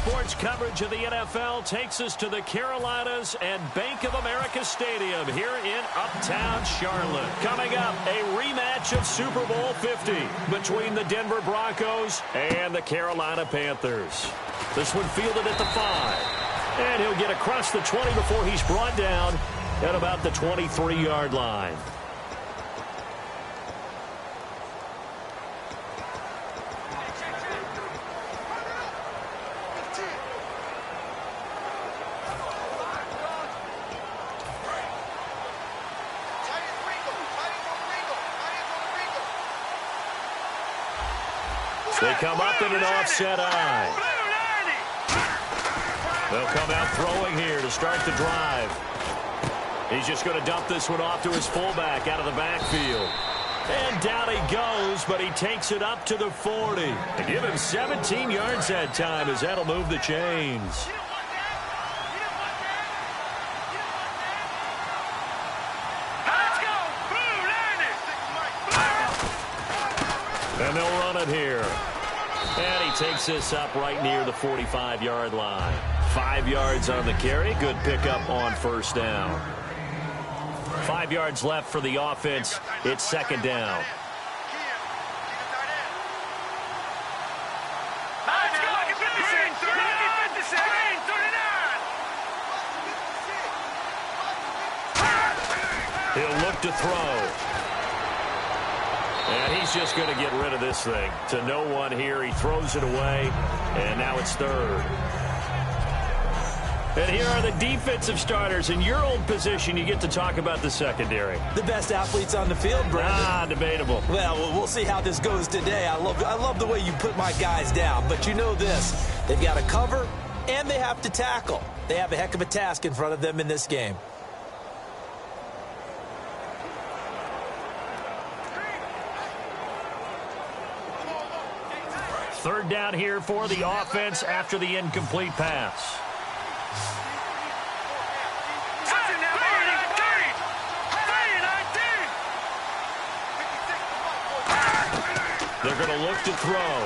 Sports coverage of the NFL takes us to the Carolinas and Bank of America Stadium here in uptown Charlotte. Coming up, a rematch of Super Bowl 50 between the Denver Broncos and the Carolina Panthers. This one fielded at the 5. And he'll get across the 20 before he's brought down at about the 23-yard line. They come up in an offset eye. They'll come out throwing here to start the drive. He's just going to dump this one off to his fullback out of the backfield. And down he goes, but he takes it up to the 40. They give him 17 yards that time as that'll move the chains. And they'll run it here. And he takes this up right near the 45-yard line. 5 yards on the carry. Good pickup on first down. 5 yards left for the offense. It's second down. He'll look to throw. And he's just going to get rid of this thing. To no one here. He throws it away. And now it's third. And here are the defensive starters. In your old position, you get to talk about the secondary. The best athletes on the field, Brandon. Debatable. Well, we'll see how this goes today. I love the way you put my guys down. But you know this. They've got to cover, and they have to tackle. They have a heck of a task in front of them in this game. Third down here for the offense after the incomplete pass. They're going to look to throw.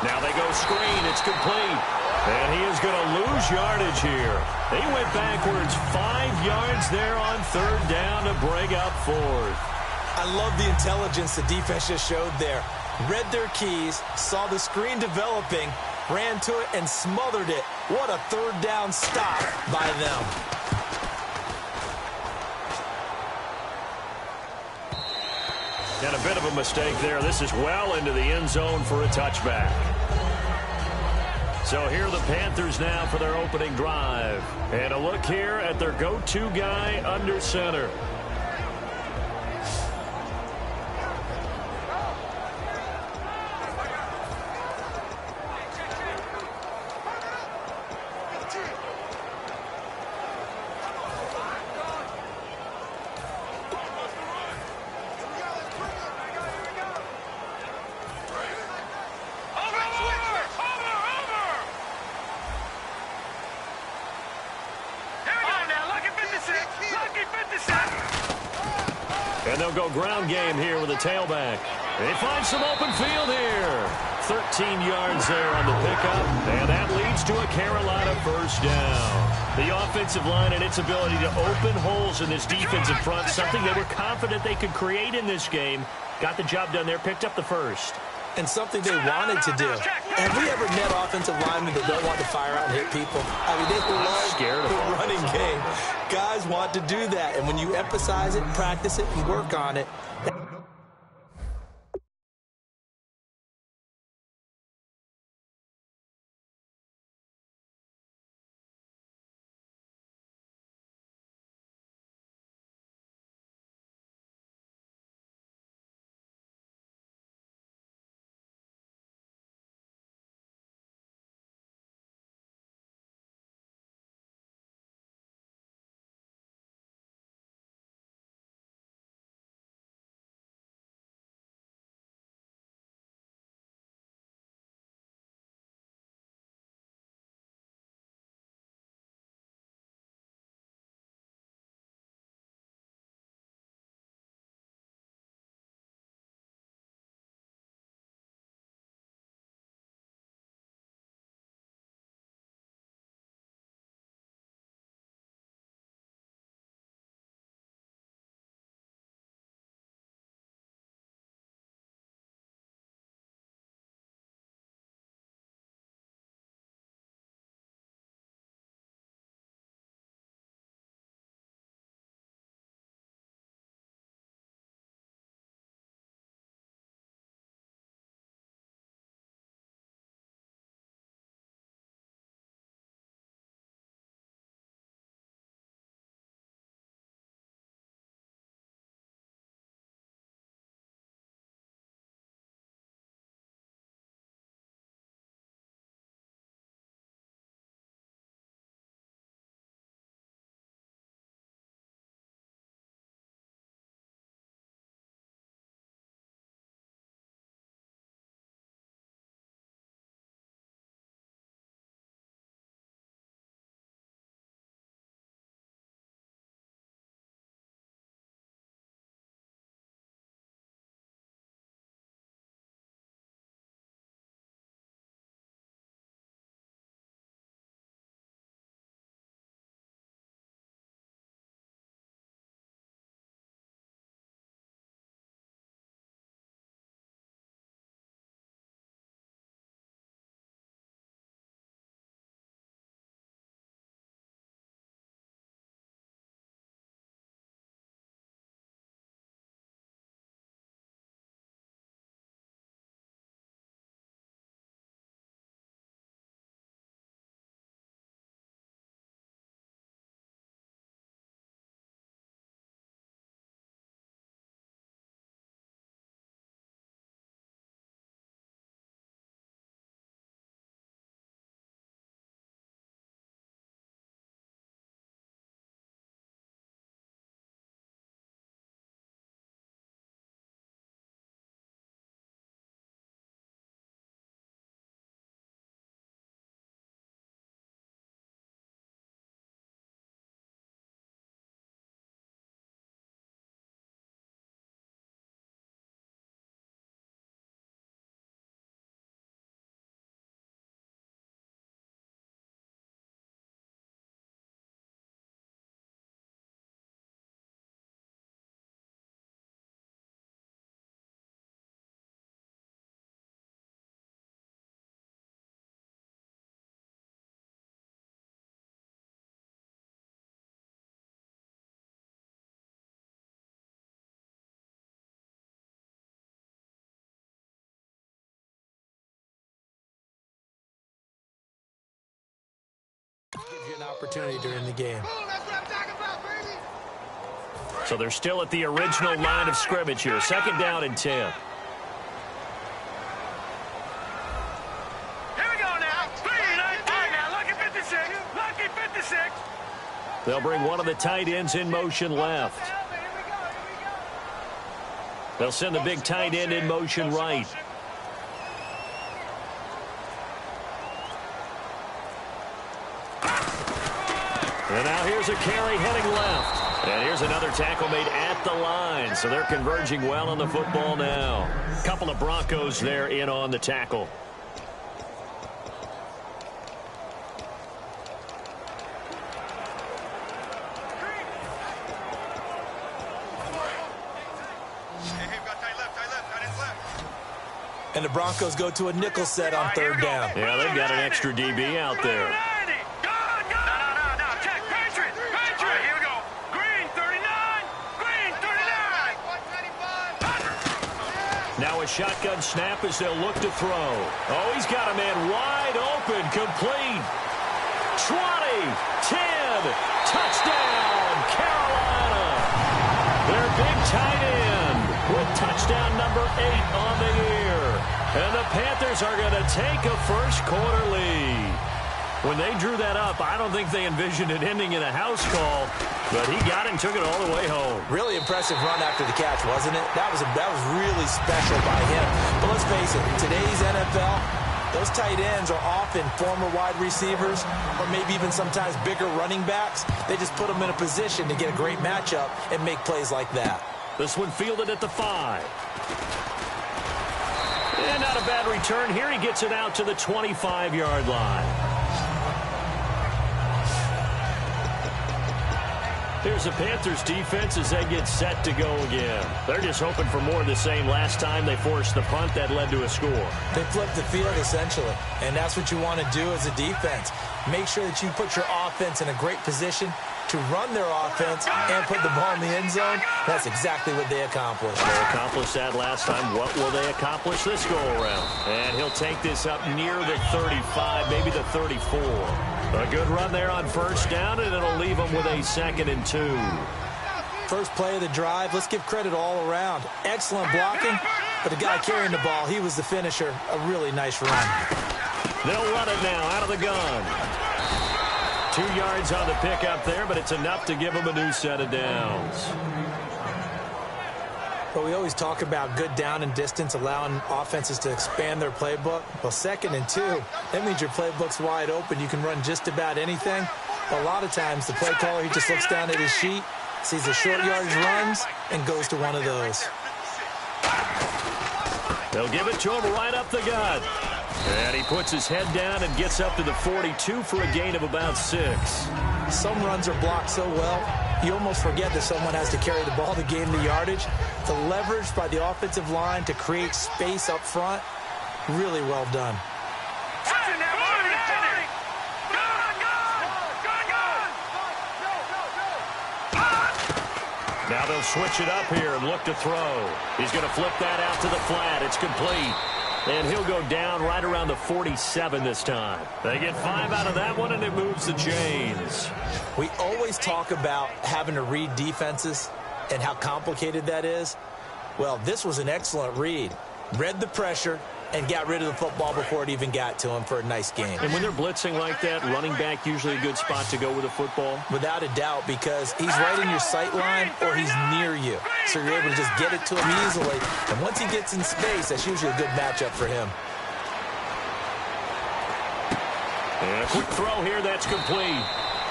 Now they go screen. It's complete. And he is going to lose yardage here. They went backwards 5 yards there on third down to break up fourth. I love the intelligence the defense just showed there. Read their keys, saw the screen developing, ran to it, and smothered it. What a third down stop by them. And a bit of a mistake there. This is well into the end zone for a touchback. So here are the Panthers now for their opening drive. And a look here at their go-to guy under center. And they'll go ground game here with a tailback. They find some open field here. 13 yards there on the pickup, and that leads to a Carolina first down. The offensive line and its ability to open holes in this defensive front, something they were confident they could create in this game. Got the job done there, picked up the first. And something they wanted to do. Have we ever met offensive linemen that don't want to fire out and hit people? I mean, they love the running game. Guys want to do that, and when you emphasize it, practice it, and work on it, opportunity during the game. So they're still at the original line of scrimmage here. 2nd down and 10. Here we go now. All right, now, lucky 56. Lucky 56. They'll bring one of the tight ends in motion left. They'll send the big tight end in motion right. And now here's a carry heading left. And here's another tackle made at the line. So they're converging well on the football now. Couple of Broncos there in on the tackle. And the Broncos go to a nickel set on 3rd down. Yeah, they've got an extra DB out there. Now a shotgun snap as they'll look to throw. Oh, he's got a man wide open, complete. 20, 10, touchdown, Carolina. Their big tight end with touchdown number 8 on the year. And the Panthers are going to take a first-quarter lead. When they drew that up, I don't think they envisioned it ending in a house call, but he got it and took it all the way home. Really impressive run after the catch, wasn't it? That was really special by him. But let's face it, in today's NFL, those tight ends are often former wide receivers or maybe even sometimes bigger running backs. They just put them in a position to get a great matchup and make plays like that. This one fielded at the 5. And not a bad return here. He gets it out to the 25-yard line. Here's the Panthers defense as they get set to go again. They're just hoping for more of the same. Last time they forced the punt that led to a score. They flipped the field essentially, and that's what you want to do as a defense. Make sure that you put your offense in a great position to run their offense and put the ball in the end zone. That's exactly what they accomplished. They accomplished that last time. What will they accomplish this go-around? And he'll take this up near the 35, maybe the 34. A good run there on 1st down, and it'll leave them with a 2nd and 2. First play of the drive, let's give credit all around. Excellent blocking, but the guy carrying the ball, he was the finisher. A really nice run. They'll run it now out of the gun. 2 yards on the pickup there, but it's enough to give them a new set of downs. But we always talk about good down and distance, allowing offenses to expand their playbook. Well, 2nd and 2, that means your playbook's wide open. You can run just about anything. A lot of times, the play caller, he just looks down at his sheet, sees the short yardage runs, and goes to one of those. They'll give it to him right up the gut. And he puts his head down and gets up to the 42 for a gain of about 6. Some runs are blocked so well, you almost forget that someone has to carry the ball to gain the yardage. The leverage by the offensive line to create space up front, really well done. Now they'll switch it up here and look to throw. He's going to flip that out to the flat. It's complete. And he'll go down right around the 47 this time. They get 5 out of that one, and it moves the chains. We always talk about having to read defenses and how complicated that is. Well, this was an excellent read. Read the pressure and got rid of the football before it even got to him for a nice game. And when they're blitzing like that, running back usually a good spot to go with the football? Without a doubt, because he's right in your sight line or he's near you. So you're able to just get it to him easily. And once he gets in space, that's usually a good matchup for him. And a quick throw here, that's complete.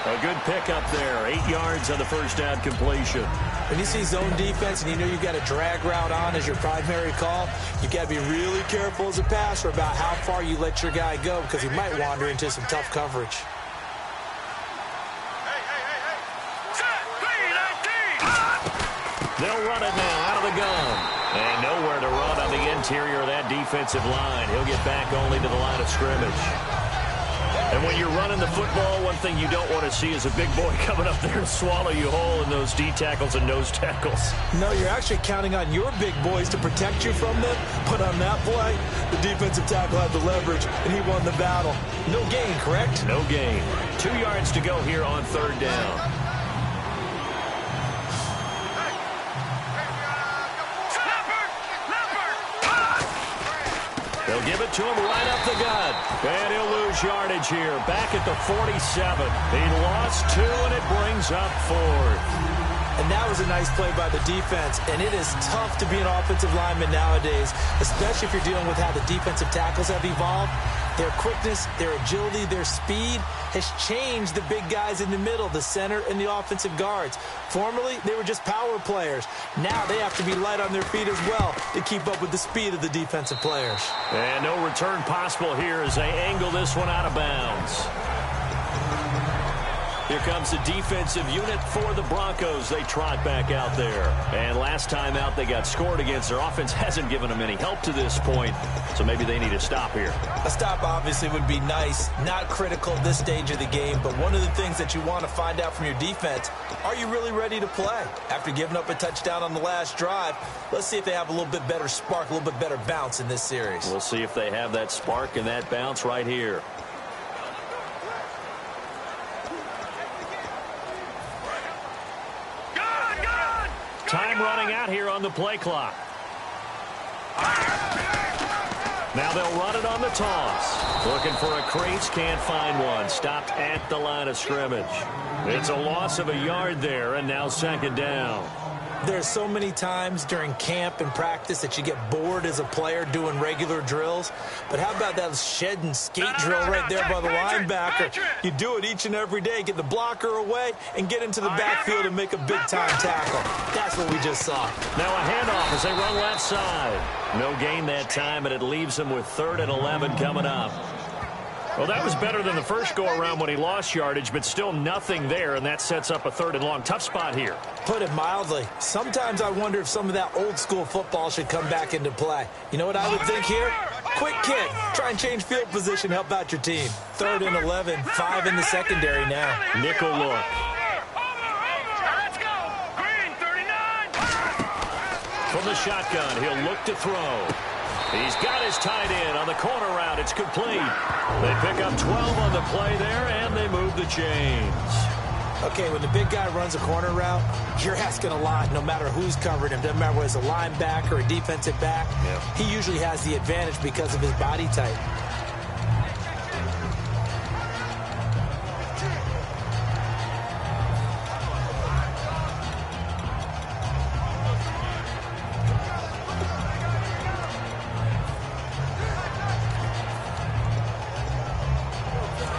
A good pickup there. 8 yards on the 1st down completion. When you see zone defense and you know you've got a drag route on as your primary call, you've got to be really careful as a passer about how far you let your guy go because he might wander into some tough coverage. They'll run it now out of the gun. And nowhere to run on the interior of that defensive line. He'll get back only to the line of scrimmage. And when you're running the football, one thing you don't want to see is a big boy coming up there and swallow you whole in those D tackles and nose tackles. No, you're actually counting on your big boys to protect you from them. But on that play, the defensive tackle had the leverage, and he won the battle. No gain, correct? No gain. 2 yards to go here on 3rd down. They'll give it to him right up the gut. And he'll lose yardage here. Back at the 47. He lost 2, and it brings up 4th. And that was a nice play by the defense. And it is tough to be an offensive lineman nowadays, especially if you're dealing with how the defensive tackles have evolved. Their quickness, their agility, their speed has changed the big guys in the middle, the center, and the offensive guards. Formerly, they were just power players. Now they have to be light on their feet as well to keep up with the speed of the defensive players. And no return possible here as they angle this one out of bounds. Here comes the defensive unit for the Broncos. They trot back out there. And last time out, they got scored against. Their offense hasn't given them any help to this point, so maybe they need a stop here. A stop obviously would be nice, not critical at this stage of the game, but one of the things that you want to find out from your defense, are you really ready to play? After giving up a touchdown on the last drive, let's see if they have a little bit better spark, a little bit better bounce in this series. We'll see if they have that spark and that bounce right here. Time running out here on the play clock. Now they'll run it on the toss. Looking for a crease, can't find one. Stopped at the line of scrimmage. It's a loss of a yard there, and now 2nd down. There's so many times during camp and practice that you get bored as a player doing regular drills. But how about that shed and skate drill right there by the linebacker? You do it each and every day. Get the blocker away and get into the backfield and make a big-time tackle. That's what we just saw. Now a handoff as they run left side. No gain that time, and it leaves them with 3rd and 11 coming up. Well, that was better than the first go-around when he lost yardage, but still nothing there, and that sets up a 3rd and long. Tough spot here. Put it mildly. Sometimes I wonder if some of that old-school football should come back into play. You know what I would think here? Quick kick. Try and change field position, help out your team. 3rd and 11, 5 in the secondary now. Nickel look. Let's go. Green, 39. From the shotgun, he'll look to throw. He's got his tight end on the corner route. It's complete. They pick up 12 on the play there, and they move the chains. Okay, when the big guy runs a corner route, you're asking a lot no matter who's covering him. Doesn't matter whether it's a linebacker or a defensive back. Yeah. He usually has the advantage because of his body type.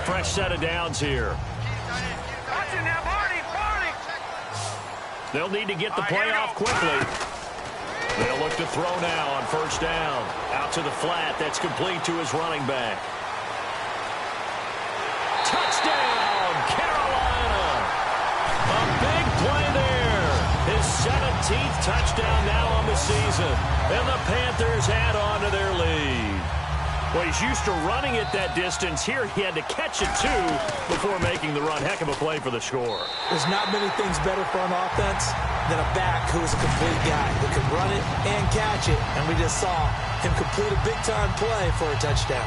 Fresh set of downs here. Watch it now, Barney. They'll need to get the play off quickly. They'll look to throw now on 1st down. Out to the flat. That's complete to his running back. Touchdown, Carolina. A big play there. His 17th touchdown now on the season. And the Panthers add on to their lead. Well, he's used to running it that distance. Here he had to catch it, too, before making the run. Heck of a play for the score. There's not many things better for an offense than a back who is a complete guy who can run it and catch it. And we just saw him complete a big-time play for a touchdown.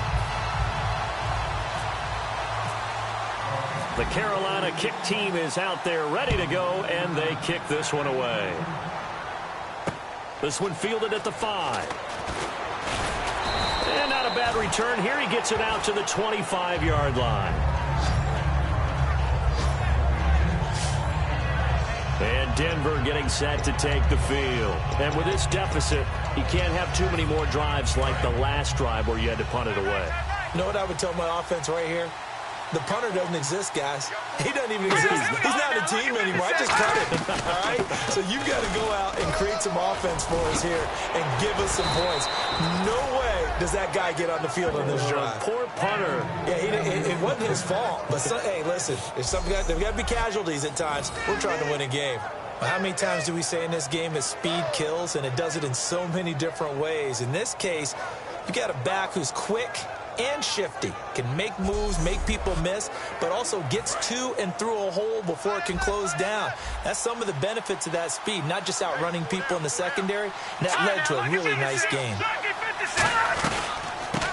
The Carolina kick team is out there ready to go, and they kick this one away. This one fielded at the 5. And not a bad return. Here he gets it out to the 25-yard line. And Denver getting set to take the field. And with this deficit, you can't have too many more drives like the last drive where you had to punt it away. You know what I would tell my offense right here? The punter doesn't exist, guys. He doesn't even exist. He's not a team anymore. I just cut it. All right? So you've got to go out and create some offense for us here and give us some points. No way does that guy get on the field on this drive. Poor punter. Yeah, it wasn't his fault. But, hey, listen, there's got to be casualties at times. We're trying to win a game. Well, how many times do we say in this game that speed kills? And it does it in so many different ways. In this case, you got a back who's quick, and shifty. Can make moves, make people miss, but also gets to and through a hole before it can close down. That's some of the benefits of that speed, not just outrunning people in the secondary. And that led to a really nice game.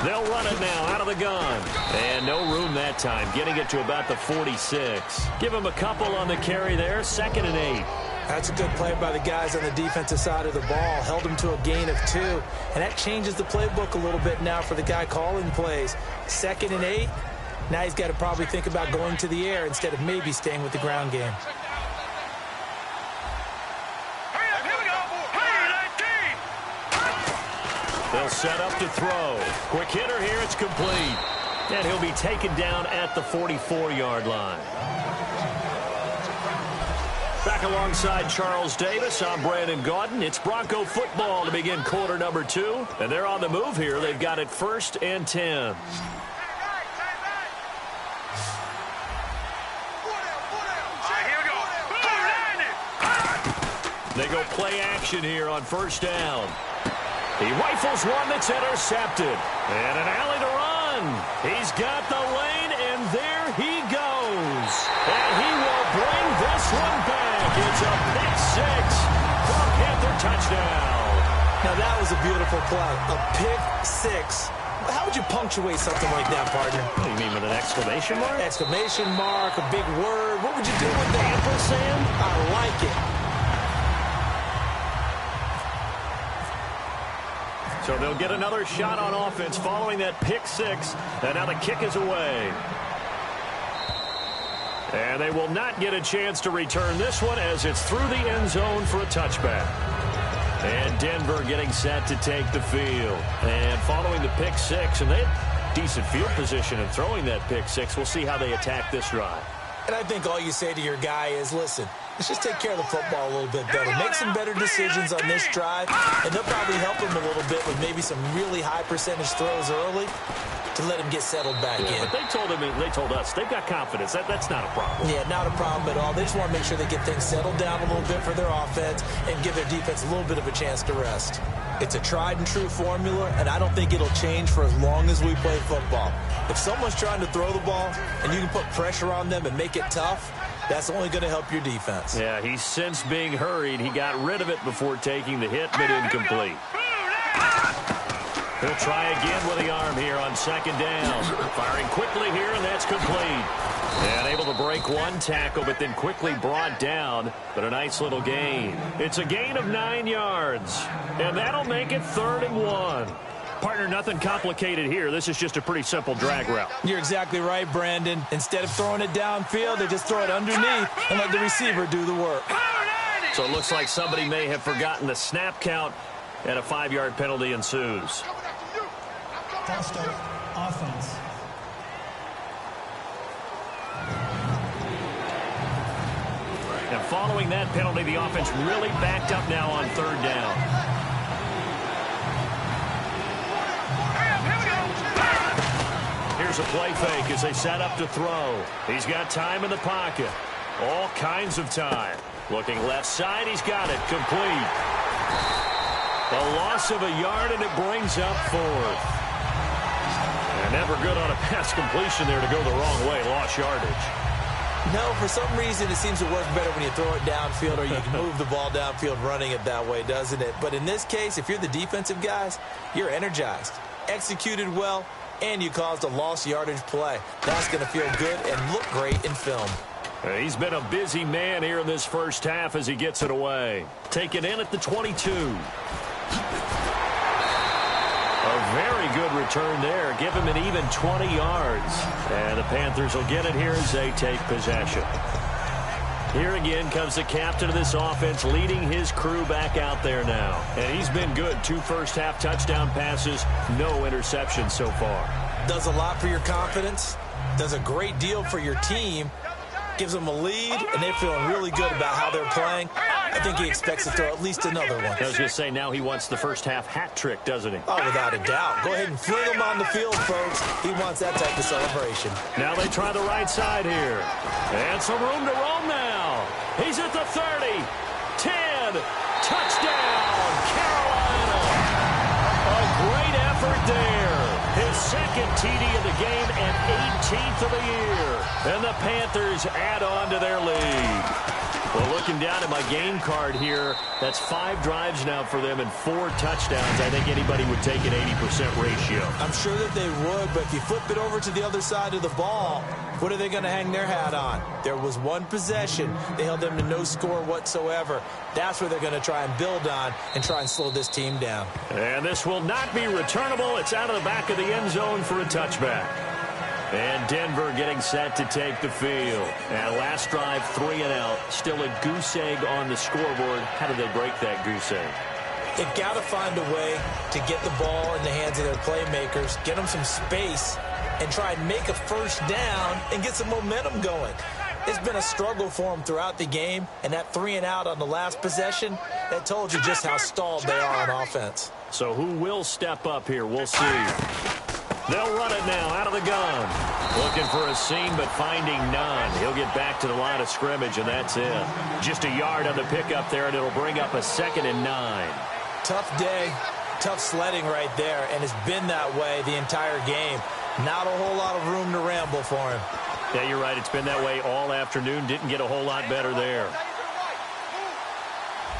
They'll run it now out of the gun. And no room that time, getting it to about the 46. Give him a couple on the carry there, 2nd and 8. That's a good play by the guys on the defensive side of the ball. Held him to a gain of 2. And that changes the playbook a little bit now for the guy calling plays. 2nd and 8. Now he's got to probably think about going to the air instead of maybe staying with the ground game. They'll set up to throw. Quick hitter here, it's complete. And he'll be taken down at the 44-yard line. Back alongside Charles Davis, I'm Brandon Gaudin. It's Bronco football to begin quarter number 2. And they're on the move here. They've got it 1st and 10. They go play action here on 1st down. He rifles one that's intercepted. And an alley to run. He's got the lane, and there he goes. And he will bring this one back. It's a pick 6 for a Panther touchdown. Now that was a beautiful play. A pick 6. How would you punctuate something like that, partner? What do you mean, with an exclamation mark? Exclamation mark, a big word. What would you do with that? Ampersand? I like it. So they'll get another shot on offense following that pick 6. And now the kick is away. And they will not get a chance to return this one as it's through the end zone for a touchback. And Denver getting set to take the field. And following the pick 6, and they had decent field position in throwing that pick 6. We'll see how they attack this drive. And I think all you say to your guy is, listen, let's just take care of the football a little bit better. Make some better decisions on this drive, and they'll probably help him a little bit with maybe some really high percentage throws early to let him get settled back in. But they told us they've got confidence. That's not a problem. Yeah, not a problem at all. They just want to make sure they get things settled down a little bit for their offense and give their defense a little bit of a chance to rest. It's a tried and true formula, and I don't think it'll change for as long as we play football. If someone's trying to throw the ball and you can put pressure on them and make it tough, that's only going to help your defense. Yeah, he's since being hurried. He got rid of it before taking the hit, but incomplete. He'll try again with the arm here on 2nd down. Firing quickly here, and that's complete. And able to break one tackle, but then quickly brought down. But a nice little gain. It's a gain of 9 yards. And that'll make it 3rd and 1. Partner, nothing complicated here. This is just a pretty simple drag route. You're exactly right, Brandon. Instead of throwing it downfield, they just throw it underneath and let the receiver do the work. So it looks like somebody may have forgotten the snap count, and a 5-yard penalty ensues. False start, offense. And following that penalty, the offense really backed up now on 3rd down. Here's a play fake as they set up to throw. He's got time in the pocket. All kinds of time. Looking left side, he's got it. Complete. A loss of a yard, and it brings up 4th. And never good on a pass completion there to go the wrong way. Lost yardage. No, for some reason it seems to work better when you throw it downfield or you can move the ball downfield running it that way, doesn't it? But in this case, if you're the defensive guys, you're energized, executed well, and you caused a lost yardage play. That's going to feel good and look great in film. He's been a busy man here in this first half as he gets it away. Taken in at the 22. A very good return there. Give him an even 20 yards. And the Panthers will get it here as they take possession. Here again comes the captain of this offense, leading his crew back out there now. And he's been good. 2 first-half touchdown passes, no interceptions so far. Does a lot for your confidence. Does a great deal for your team. Gives them a lead, and they're feeling really good about how they're playing. I think he expects to throw at least another one. I was going to say, now he wants the first-half hat trick, doesn't he? Oh, without a doubt. Go ahead and fling him on the field, folks. He wants that type of celebration. Now they try the right side here. And some room to roam now. He's at the 30. 10. Touchdown, Carolina. A great effort there. His 2nd second TD of the game and 18th of the year. And the Panthers add on to their lead. Well, looking down at my game card here, that's 5 drives now for them and 4 touchdowns. I think anybody would take an 80% ratio. I'm sure that they would, but if you flip it over to the other side of the ball, what are they going to hang their hat on? There was one possession. They held them to no score whatsoever. That's where they're going to try and build on and try and slow this team down. And this will not be returnable. It's out of the back of the end zone for a touchback. And Denver getting set to take the field. And last drive, 3 and out. Still a goose egg on the scoreboard. How do they break that goose egg? They've got to find a way to get the ball in the hands of their playmakers, get them some space, and try and make a first down and get some momentum going. It's been a struggle for them throughout the game, and that 3 and out on the last possession, that told you just how stalled they are on offense. So who will step up here? We'll see. They'll run it now out of the gun. Looking for a seam, but finding none. He'll get back to the line of scrimmage, and that's it. Just a yard on the pickup there, and it'll bring up a 2nd and 9. Tough day, tough sledding right there, and it's been that way the entire game. Not a whole lot of room to ramble for him. Yeah, you're right. It's been that way all afternoon. Didn't get a whole lot better there.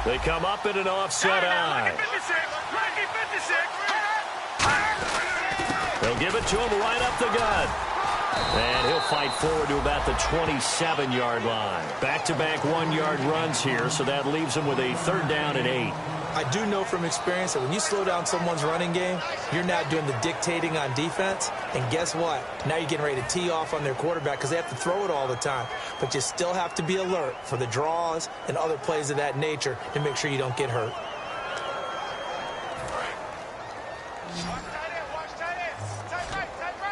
They come up in an offset eye. They'll give it to him right up the gut. And he'll fight forward to about the 27-yard line. Back-to-back 1-yard runs here, so that leaves him with a 3rd down and 8. I do know from experience that when you slow down someone's running game, you're now doing the dictating on defense. And guess what? Now you're getting ready to tee off on their quarterback because they have to throw it all the time. But you still have to be alert for the draws and other plays of that nature to make sure you don't get hurt.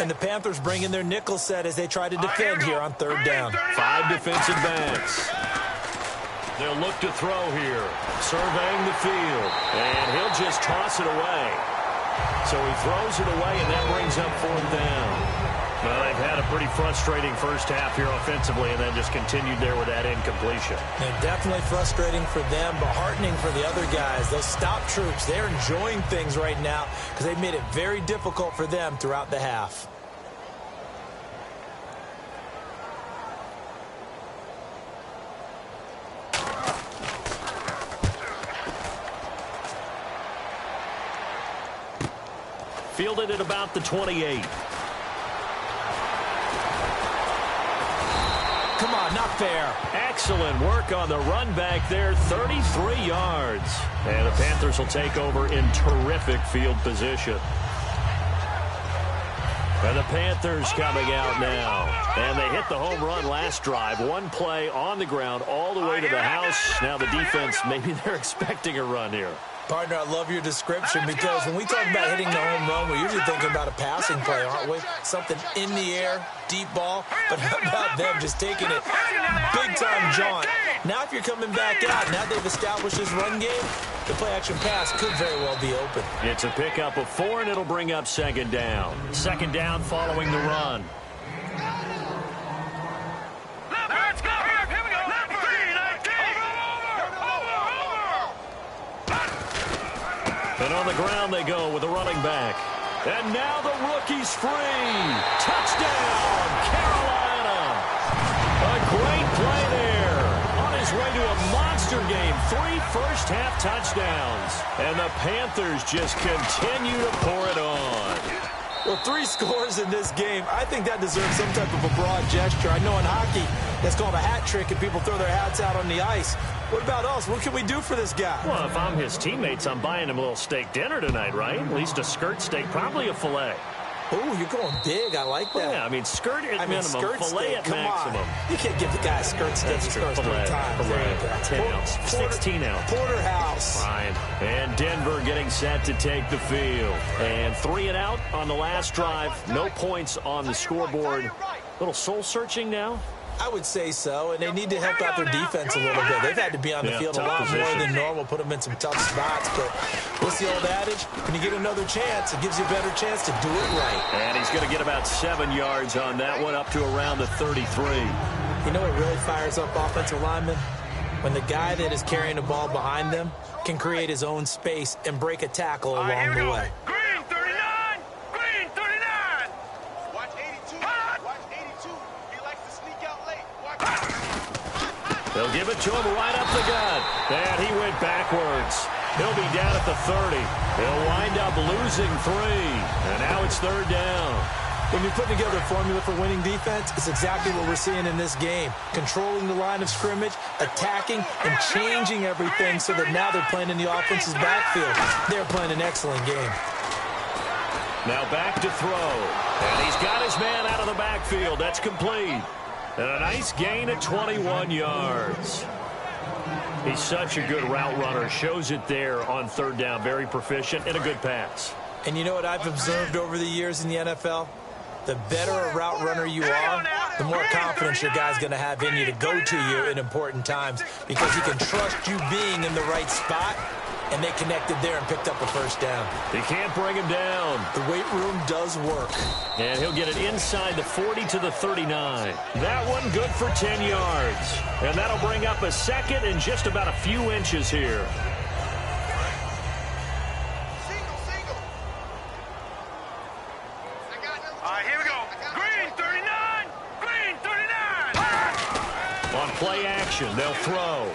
And the Panthers bring in their nickel set as they try to defend here on 3rd down. 5 defensive backs. They'll look to throw here. Surveying the field. And he'll just toss it away. So he throws it away, and that brings up 4th down. Well, they've had a pretty frustrating first half here offensively, and then just continued there with that incompletion. And definitely frustrating for them, but heartening for the other guys. Those stop troops, they're enjoying things right now because they've made it very difficult for them throughout the half. Fielded at about the 28. Come on, not fair. Excellent work on the run back there, 33 yards. And the Panthers will take over in terrific field position. And the Panthers coming out now. And they hit the home run last drive. 1 play on the ground all the way to the house. Now the defense, maybe they're expecting a run here. Partner, I love your description because when we talk about hitting the home run, we're usually thinking about a passing play, aren't we? Something in the air, deep ball. But how about them just taking it big-time jaunt? Now if you're coming back out, now they've established this run game, the play-action pass could very well be open. It's a pickup of 4, and it'll bring up 2nd down. 2nd down following the run. Let's go! Here we go! And on the ground they go with the running back. And now the rookie's free. Touchdown, Carolina. A great play there. On his way to a monster game. 3 first-half touchdowns. And the Panthers just continue to pour it on. Well, 3 scores in this game. I think that deserves some type of a broad gesture. I know in hockey, that's called a hat trick, and people throw their hats out on the ice. What about us? What can we do for this guy? Well, if I'm his teammates, I'm buying him a little steak dinner tonight, right? At least a skirt steak, probably a filet. Oh, you're going big. I like that. Well, yeah, I mean, skirt at minimum, skirt filet steak, at maximum. You can't give the guy a skirt steak. That's true. Filet. 10 ounce. 16 ounce. Porterhouse. Fine. And Denver getting set to take the field. And 3 and out on the last drive. No points on the scoreboard. Little soul searching now. I would say so, and they need to help out their defense a little bit. They've had to be on the field a lot more than normal, put them in some tough spots. But what's the old adage? When you get another chance, it gives you a better chance to do it right. And he's going to get about 7 yards on that one, up to around the 33. You know what really fires up offensive linemen? When the guy that is carrying the ball behind them can create his own space and break a tackle along the way. Green 39! Green 39! They'll give it to him right up the gut. And he went backwards. He'll be down at the 30. He'll wind up losing 3. And now it's 3rd down. When you put together a formula for winning defense, it's exactly what we're seeing in this game. Controlling the line of scrimmage, attacking, and changing everything so that now they're playing in the offense's backfield. They're playing an excellent game. Now back to throw. And he's got his man out of the backfield. That's complete. And a nice gain at 21 yards. He's such a good route runner. Shows it there on 3rd down. Very proficient and a good pass. And you know what I've observed over the years in the NFL? The better a route runner you are, the more confidence your guy's going to have in you to go to you in important times because he can trust you being in the right spot, and they connected there and picked up a 1st down. He can't bring him down. The weight room does work. And he'll get it inside the 40 to the 39. That one good for 10 yards. And that'll bring up a 2nd and just about a few inches here. Here we go. Green 39. Green 39. On play action, they'll throw.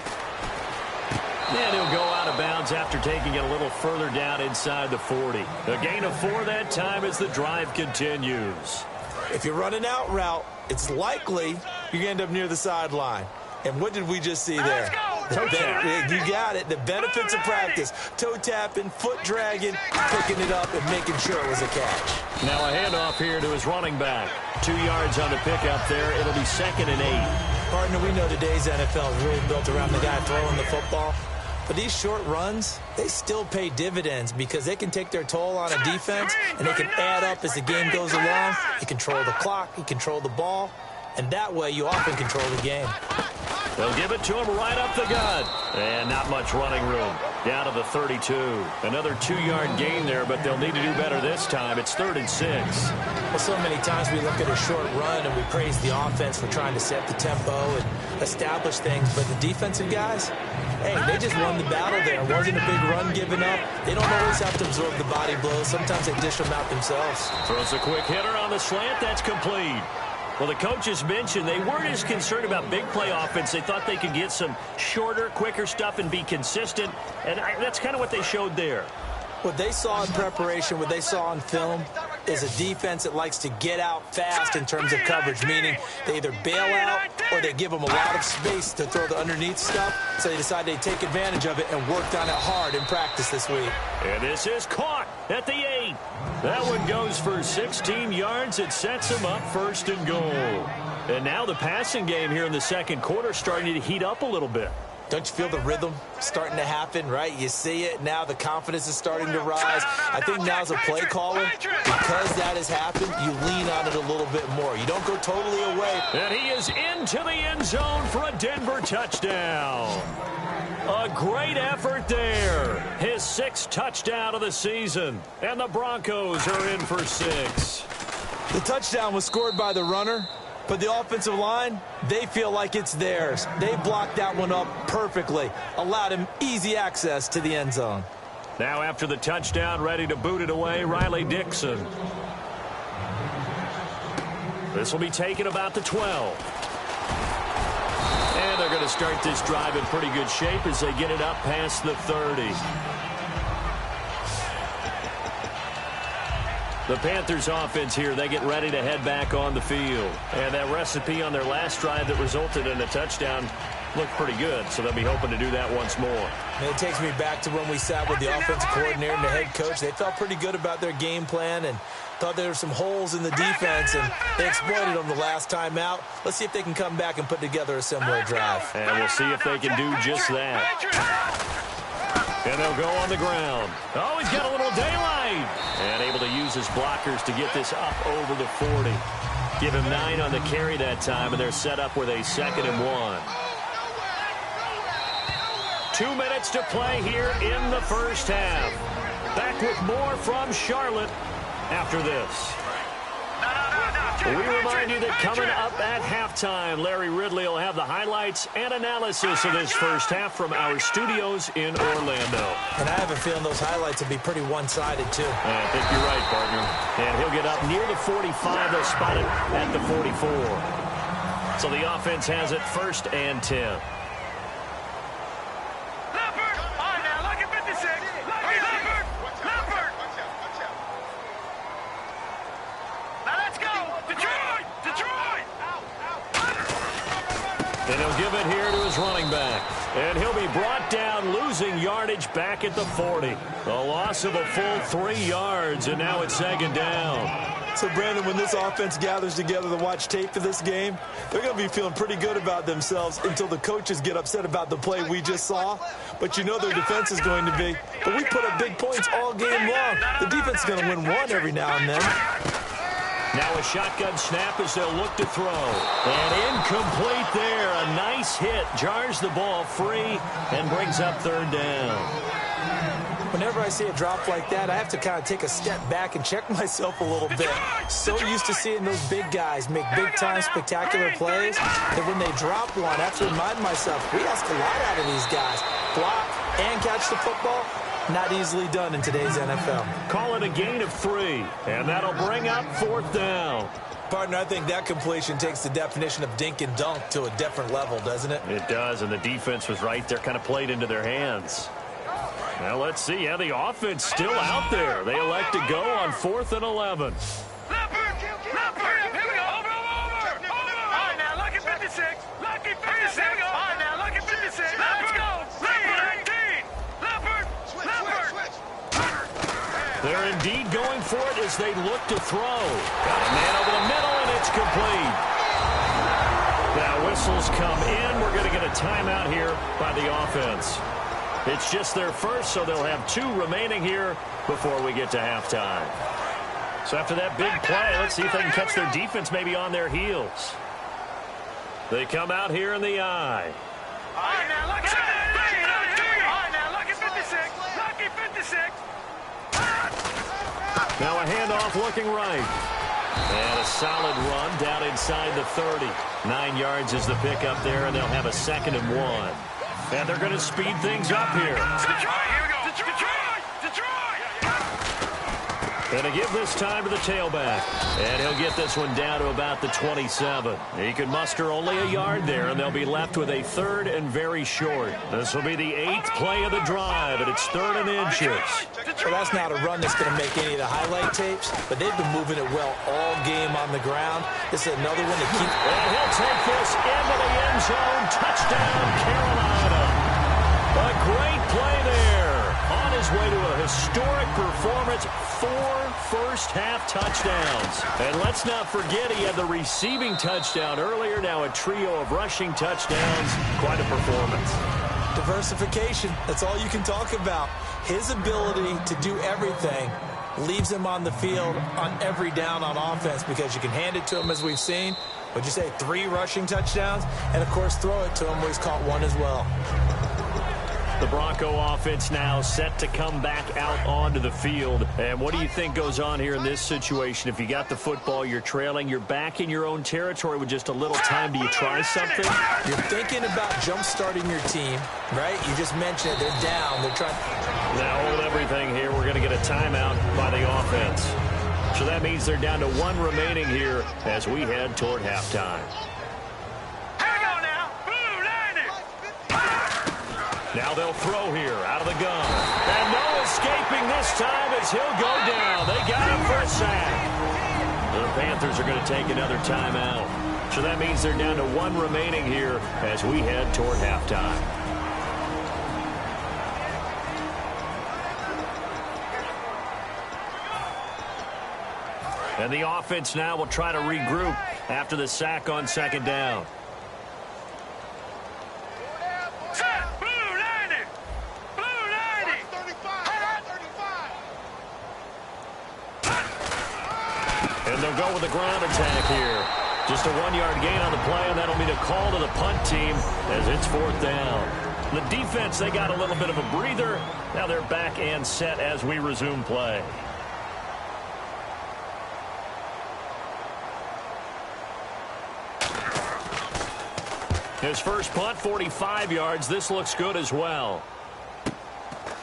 And he'll go out of bounds after taking it a little further down inside the 40. A gain of 4 that time as the drive continues. If you're running out route, it's likely you're going to end up near the sideline. And what did we just see there? Toe tap. You got it. The benefits of practice. Toe tapping, foot dragging, picking it up, and making sure it was a catch. Now a handoff here to his running back. 2 yards on the pickup there. It'll be 2nd and 8. Partner, we know today's NFL is really built around the guy throwing the football. But these short runs, they still pay dividends because they can take their toll on a defense, and they can add up as the game goes along. You control the clock, you control the ball, and that way you often control the game. They'll give it to him right up the gut. And not much running room. Down to the 32. Another 2-yard gain there, but they'll need to do better this time. It's 3rd and 6. Well, so many times we look at a short run and we praise the offense for trying to set the tempo and establish things, but the defensive guys, hey, they just won the battle there. It wasn't a big run given up. They don't always have to absorb the body blows. Sometimes they dish them out themselves. Throws a quick hitter on the slant. That's complete. Well, the coaches mentioned they weren't as concerned about big play offense. They thought they could get some shorter, quicker stuff and be consistent, and that's kind of what they showed there. What they saw in preparation, what they saw on film, is a defense that likes to get out fast in terms of coverage, meaning they either bail out or they give them a lot of space to throw the underneath stuff, so they decide they take advantage of it and worked on it hard in practice this week. And this is caught at the 8. That one goes for 16 yards. It sets them up 1st and goal. And now the passing game here in the 2nd quarter starting to heat up a little bit. Don't you feel the rhythm starting to happen, right? You see it. Now the confidence is starting to rise. I think now as a play caller, because that has happened, you lean on it a little bit more. You don't go totally away. And he is into the end zone for a Denver touchdown. A great effort there. His 6th touchdown of the season. And the Broncos are in for 6. The touchdown was scored by the runner. But the offensive line, they feel like it's theirs. They blocked that one up perfectly, allowed him easy access to the end zone. Now after the touchdown, ready to boot it away, Riley Dixon. This will be taken about the 12. And they're going to start this drive in pretty good shape as they get it up past the 30. The Panthers offense here, they get ready to head back on the field. And that recipe on their last drive that resulted in a touchdown looked pretty good, so they'll be hoping to do that once more. And it takes me back to when we sat with the offensive coordinator and the head coach. They felt pretty good about their game plan and thought there were some holes in the defense, and they exploited them the last time out. Let's see if they can come back and put together a similar drive. And we'll see if they can do just that. And they'll go on the ground. Oh, he's got a little daylight. And able to use his blockers to get this up over the 40. Give him 9 on the carry that time, and they're set up with a 2nd and 1. 2 minutes to play here in the first half. Back with more from Charlotte after this. We remind you that coming up at halftime, Larry Ridley will have the highlights and analysis of this first half from our studios in Orlando. And I have a feeling those highlights will be pretty one-sided, too. I think you're right, partner. And he'll get up near the 45. They'll spot it at the 44. So the offense has it 1st and 10. he'll give it here to his running back. And he'll be brought down, losing yardage back at the 40. A loss of a full 3 yards, and now it's second down. So, Brandon, when this offense gathers together to watch tape of this game, they're going to be feeling pretty good about themselves until the coaches get upset about the play we just saw. But you know their defense is going to be. But we put up big points all game long. The defense is going to win one every now and then. Now a shotgun snap as they'll look to throw. And incomplete there. A nice hit. Jars the ball free and brings up third down. Whenever I see a drop like that, I have to kind of take a step back and check myself a little bit. So used to seeing those big guys make big-time spectacular plays that when they drop one, I have to remind myself, we ask a lot out of these guys. Block and catch the football, not easily done in today's NFL. Call it a gain of 3, and that'll bring up fourth down. Partner, I think that completion takes the definition of dink and dunk to a different level, doesn't it? It does, and the defense was right there, kind of played into their hands. Now let's see. Yeah, the offense still out there. They elect to go on 4th and 11. Leopard! Here we go! Over! All right, now, lucky 56. Lucky 56. All right, now, lucky 56. Let's go! Leopard 19! Leopard! They're indeed going for it as they look to throw. Got a man over the middle, and it's complete. Now whistles come in. We're going to get a timeout here by the offense. It's just their first, so they'll have 2 remaining here before we get to halftime. So after that big play, let's see if they can catch their defense maybe on their heels. They come out here in the eye. All right, now, lucky 56. All right, now, lucky 56. Lucky 56. Now a handoff looking right. And a solid run down inside the 30. 9 yards is the pickup there, and they'll have a 2nd and 1. And they're going to speed things up here. Detroit, here we go. Detroit! And to give this time to the tailback. And he'll get this one down to about the 27. He can muster only a yard there, and they'll be left with a 3rd and very short. This will be the 8th play of the drive, and it's 3rd and inches. Well, that's not a run that's going to make any of the highlight tapes, but they've been moving it well all game on the ground. This is another one to keep. And he'll take this into the end zone. Touchdown, Carolina. A great play there. On his way to a historic performance, 4 first-half touchdowns. And let's not forget he had the receiving touchdown earlier. Now a trio of rushing touchdowns. Quite a performance. Diversification, that's all you can talk about. His ability to do everything leaves him on the field on every down on offense because you can hand it to him as we've seen. Would you say 3 rushing touchdowns? And, of course, throw it to him where he's caught 1 as well. The Bronco offense now set to come back out onto the field. And what do you think goes on here in this situation? If you got the football, you're trailing, you're back in your own territory with just a little time. Do you try something? You're thinking about jump-starting your team, right? You just mentioned it. They're down. They're trying. Now hold everything here. We're going to get a timeout by the offense. So that means they're down to 1 remaining here as we head toward halftime. Now they'll throw here out of the gun. And no escaping this time as he'll go down. They got him for a sack. The Panthers are going to take another timeout. So that means they're down to 1 remaining here as we head toward halftime. And the offense now will try to regroup after the sack on 2nd down. And they'll go with the ground attack here. Just a 1-yard gain on the play, and that'll mean a call to the punt team as it's 4th down. The defense, they got a little bit of a breather. Now they're back and set as we resume play. His first punt, 45 yards. This looks good as well.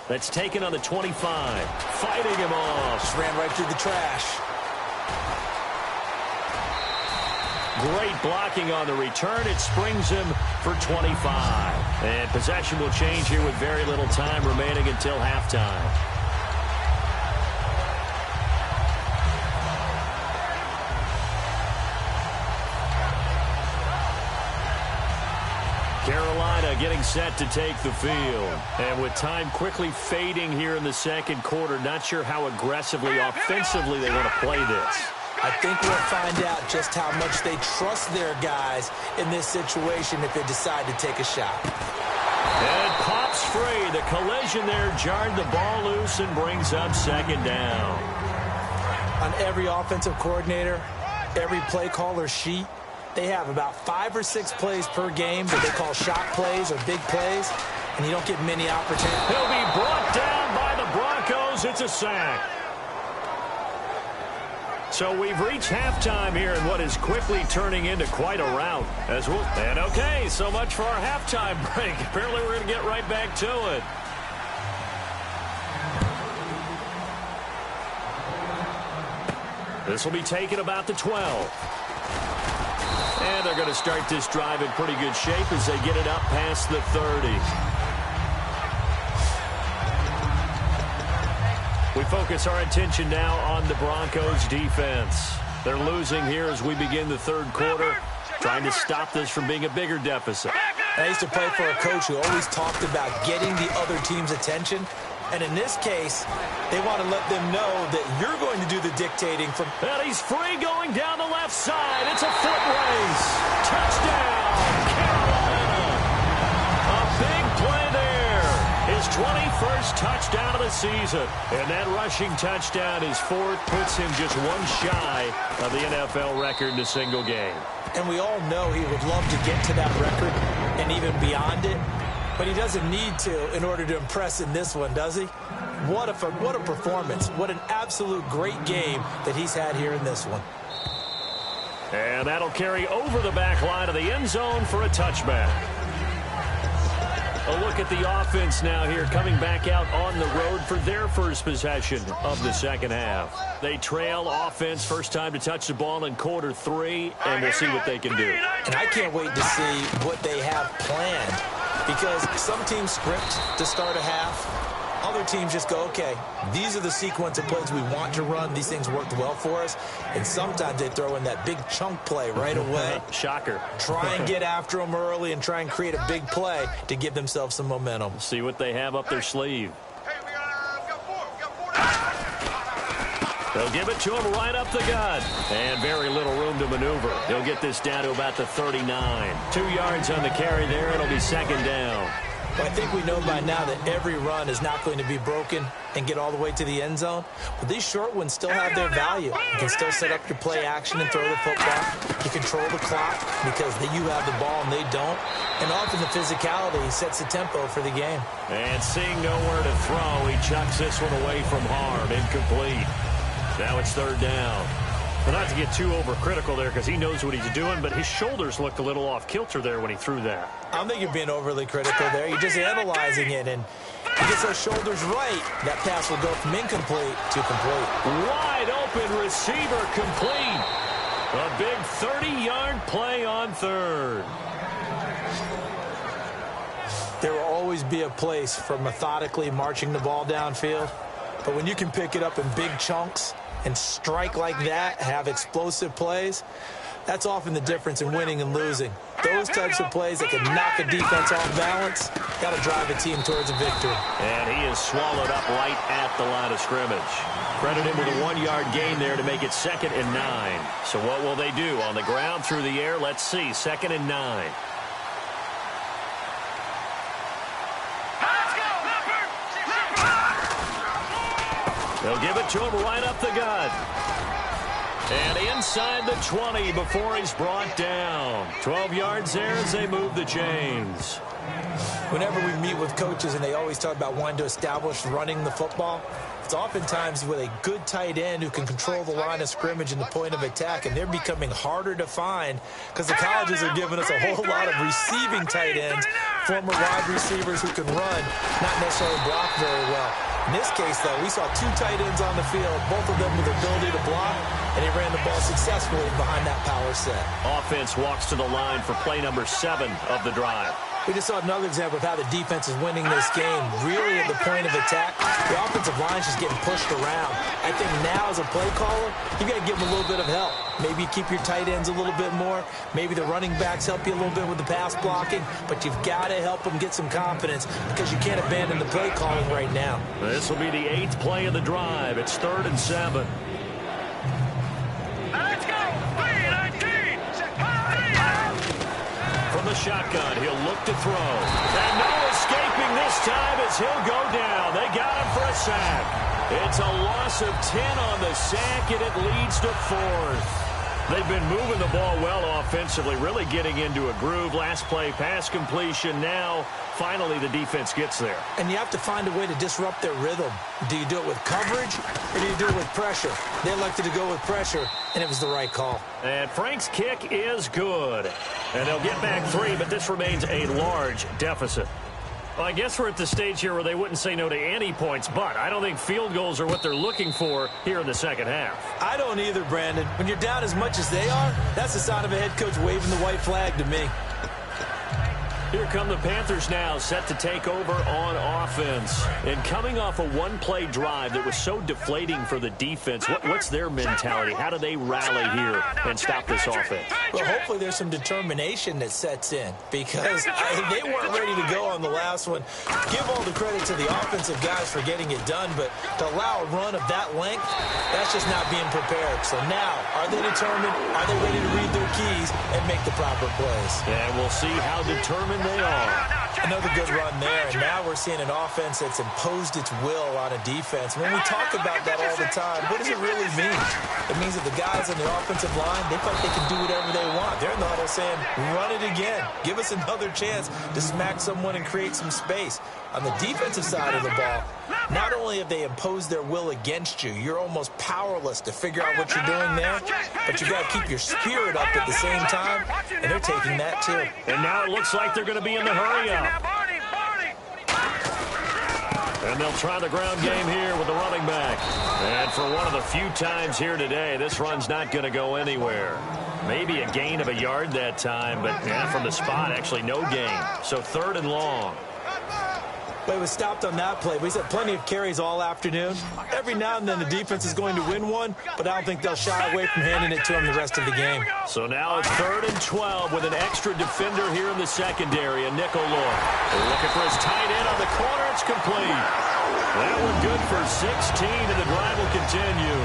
That's taken on the 25. Fighting him off. Just ran right through the trash. Great blocking on the return. It springs him for 25. And possession will change here with very little time remaining until halftime. getting set to take the field. And with time quickly fading here in the second quarter, not sure how aggressively, offensively they want to play this. I think we'll find out just how much they trust their guys in this situation if they decide to take a shot. And pops free. The collision there jarred the ball loose and brings up second down. On every offensive coordinator, every play caller sheet, they have about 5 or 6 plays per game that they call shot plays or big plays, and you don't get many opportunities. He'll be brought down by the Broncos. It's a sack. So we've reached halftime here in what is quickly turning into quite a rout. And okay, so much for our halftime break. Apparently we're going to get right back to it. This will be taken about the 12. And they're going to start this drive in pretty good shape as they get it up past the 30. We focus our attention now on the Broncos defense. They're losing here as we begin the third quarter, trying to stop this from being a bigger deficit. I used to play for a coach who always talked about getting the other team's attention. And in this case, they want to let them know that you're going to do the dictating from... And he's free going down the left side. It's a foot race. Touchdown, Carolina. A big play there. His 21st touchdown of the season. And that rushing touchdown, his 4th, puts him just one shy of the NFL record in a single game. And we all know he would love to get to that record and even beyond it. But he doesn't need to in order to impress in this one, does he? What a performance. What an absolute great game that he's had here in this one. And that'll carry over the back line of the end zone for a touchback. A look at the offense now here, coming back out on the road for their first possession of the second half. They trail offense, first time to touch the ball in quarter 3, and we'll see what they can do. And I can't wait to see what they have planned, because some teams script to start a half. Other teams just go, okay, these are the sequence of plays we want to run. These things worked well for us. And sometimes they throw in that big chunk play right away. Shocker. Try and get after them early and try and create a big play to give themselves some momentum. See what they have up their sleeve. They'll give it to him right up the gut. And very little room to maneuver. He'll get this down to about the 39. 2 yards on the carry there. It'll be second down. Well, I think we know by now that every run is not going to be broken and get all the way to the end zone. But these short ones still have their value. You can still set up your play action and throw the football. You control the clock because you have the ball and they don't. And often the physicality sets the tempo for the game. And seeing nowhere to throw, he chucks this one away from harm. Incomplete. Now it's third down. But not to get too overcritical there because he knows what he's doing, but his shoulders looked a little off kilter there when he threw that. I don't think you're being overly critical there. You're just analyzing it, and he gets those shoulders right. That pass will go from incomplete to complete. Wide open receiver complete. A big 30-yard play on third. There will always be a place for methodically marching the ball downfield, but when you can pick it up in big chunks and strike like that, have explosive plays, that's often the difference in winning and losing. Those types of plays that can knock a defense off balance got to drive a team towards a victory. And he is swallowed up right at the line of scrimmage. Credit him with a 1-yard gain there to make it 2nd and 9. So what will they do? On the ground, through the air? Let's see. 2nd and 9. They'll give it to him right up the gut. And inside the 20 before he's brought down. 12 yards there as they move the chains. Whenever we meet with coaches and they always talk about wanting to establish running the football, it's oftentimes with a good tight end who can control the line of scrimmage and the point of attack, and they're becoming harder to find because the colleges are giving us a whole lot of receiving tight ends, former wide receivers who can run, not necessarily block very well. In this case, though, we saw 2 tight ends on the field, both of them with the ability to block, and he ran the ball successfully behind that power set. Offense walks to the line for play number 7 of the drive. We just saw another example of how the defense is winning this game. Really at the point of attack, the offensive line's just getting pushed around. I think now as a play caller, you got to give them a little bit of help. Maybe you keep your tight ends a little bit more. Maybe the running backs help you a little bit with the pass blocking. But you've got to help them get some confidence because you can't abandon the play calling right now. This will be the 8th play of the drive. It's 3rd and 7. Let's go! 3-19! From the shotgun, he'll look to throw. And no escaping this time as he'll go down. They got him for a sack. It's a loss of 10 on the sack, and it leads to 4th. They've been moving the ball well offensively, really getting into a groove. Last play, pass completion. Now, finally, the defense gets there. And you have to find a way to disrupt their rhythm. Do you do it with coverage, or do you do it with pressure? They elected to go with pressure, and it was the right call. And Frank's kick is good. And they'll get back 3, but this remains a large deficit. Well, I guess we're at the stage here where they wouldn't say no to any points, but I don't think field goals are what they're looking for here in the second half. I don't either, Brandon. When you're down as much as they are, that's the sign of a head coach waving the white flag to me. Here come the Panthers now, set to take over on offense. And coming off a one-play drive that was so deflating for the defense, what's their mentality? How do they rally here and stop this offense? Well, hopefully there's some determination that sets in because they weren't ready to go on the last one. Give all the credit to the offensive guys for getting it done, but to allow a run of that length, that's just not being prepared. So now, are they determined? Are they ready to read their keys and make the proper plays? And we'll see how determined they are. Another good run there, and now we're seeing an offense that's imposed its will on a defense. When we talk about that all the time, what does it really mean? It means that the guys on the offensive line, they feel like they can do whatever they want. They're in the huddle saying, run it again. Give us another chance to smack someone and create some space. On the defensive side of the ball, not only have they imposed their will against you, you're almost powerless to figure out what you're doing there, but you got to keep your spirit up at the same time, and they're taking that too. And now it looks like they're going to be in the hurry-up. And they'll try the ground game here with the running back. And for one of the few times here today, this run's not going to go anywhere. Maybe a gain of a yard that time, but from the spot, actually no gain. So 3rd and long. But it was stopped on that play. We've had plenty of carries all afternoon. Every now and then the defense is going to win one, but I don't think they'll shy away from handing it to them the rest of the game. So now it's 3rd and 12 with an extra defender here in the secondary, a nickel look. Looking for his tight end on the corner. It's complete. That one good for 16, and the drive will continue.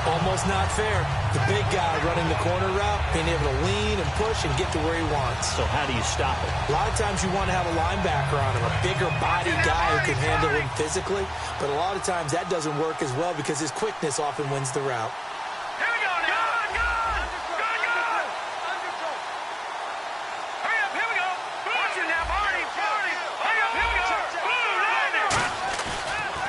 Almost not fair. The big guy running the corner route, being able to lean and push and get to where he wants. So how do you stop it? A lot of times you want to have a linebacker on him, a bigger body guy who can handle him physically. But a lot of times that doesn't work as well because his quickness often wins the route. Here we go now. Good. Hurry up, here we go. Watch it now, Barney. Hurry up, here we go.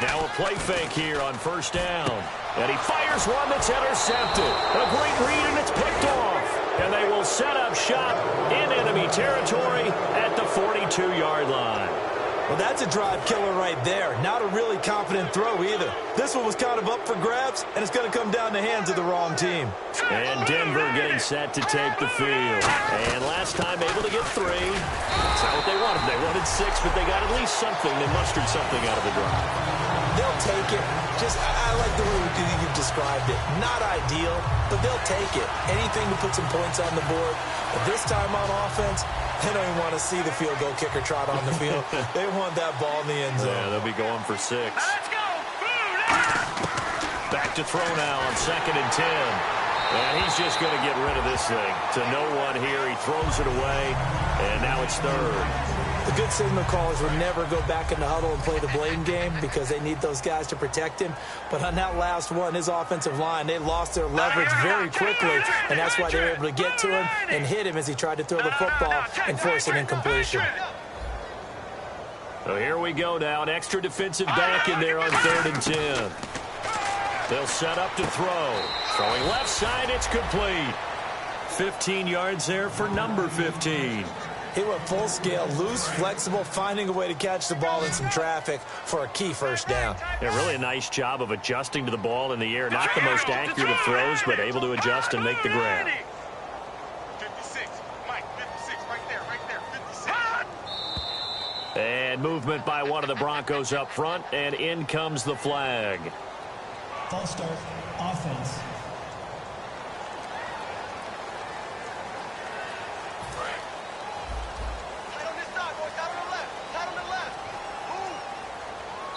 Now a play fake here on 1st down. And he fires one that's intercepted. A great read, and it's picked off. And they will set up shop in enemy territory at the 42-yard line. Well, that's a drive killer right there. Not a really confident throw either. This one was kind of up for grabs, and it's going to come down the hands of the wrong team. And Denver getting set to take the field. And last time able to get 3. That's not what they wanted. They wanted 6, but they got at least something. They mustered something out of the drive. They'll take it. I like the way you've described it. Not ideal, but they'll take it. Anything to put some points on the board. But this time on offense, they don't even want to see the field goal kicker trot on the field. They want that ball in the end zone. Yeah, they'll be going for 6. Let's go. Back to throw now on 2nd and 10. And he's just going to get rid of this thing. To no one here. He throws it away. And now it's 3rd. The good signal callers would never go back in the huddle and play the blame game because they need those guys to protect him. But on that last one, his offensive line, they lost their leverage very quickly, and that's why they were able to get to him and hit him as he tried to throw the football and force an incompletion. So here we go now. An extra defensive back in there on 3rd and 10. They'll set up to throw. Throwing left side, it's complete. 15 yards there for number 15. He went full scale, loose, flexible, finding a way to catch the ball in some traffic for a key 1st down. Yeah, really a nice job of adjusting to the ball in the air. Not the most accurate of throws, but able to adjust and make the grab. 56, Mike, 56, right there, 56. And movement by one of the Broncos up front, and in comes the flag. False start, offense.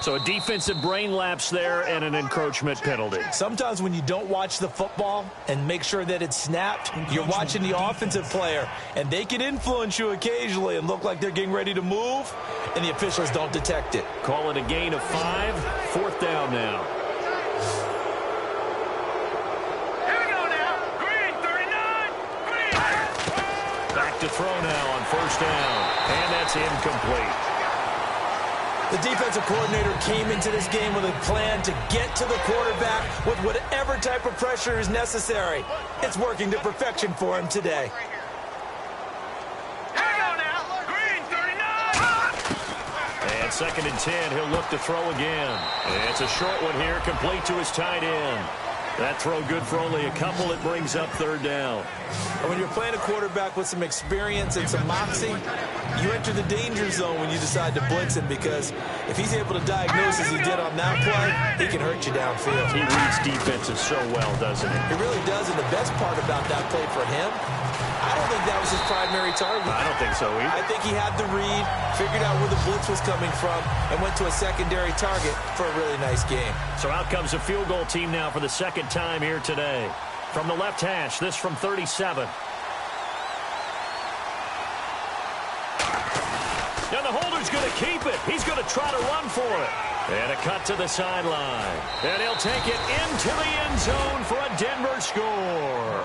So a defensive brain lapse there and an encroachment penalty. Sometimes when you don't watch the football and make sure that it's snapped, you're watching the offensive player, and they can influence you occasionally and look like they're getting ready to move, and the officials don't detect it. Call it a gain of 5, 4th down now. Here we go now. Green, 39. Green. Back to throw now on 1st down, and that's incomplete. The defensive coordinator came into this game with a plan to get to the quarterback with whatever type of pressure is necessary. It's working to perfection for him today. Here we go now. Green, 39. And 2nd and 10, he'll look to throw again. And it's a short one here, complete to his tight end. That throw good for only a couple. It brings up 3rd down. And when you're playing a quarterback with some experience and some moxie, you enter the danger zone when you decide to blitz him, because if he's able to diagnose as he did on that play, he can hurt you downfield. He reads defenses so well, doesn't he? He really does, and the best part about that play for him, I don't think that was his primary target. I don't think so either. I think he had the read, figured out where the blitz was coming from, and went to a secondary target for a really nice game. So out comes a field goal team now for the 2nd time here today. From the left hash, this from 37. Now the holder's going to keep it. He's going to try to run for it. And a cut to the sideline. And he'll take it into the end zone for a Denver score.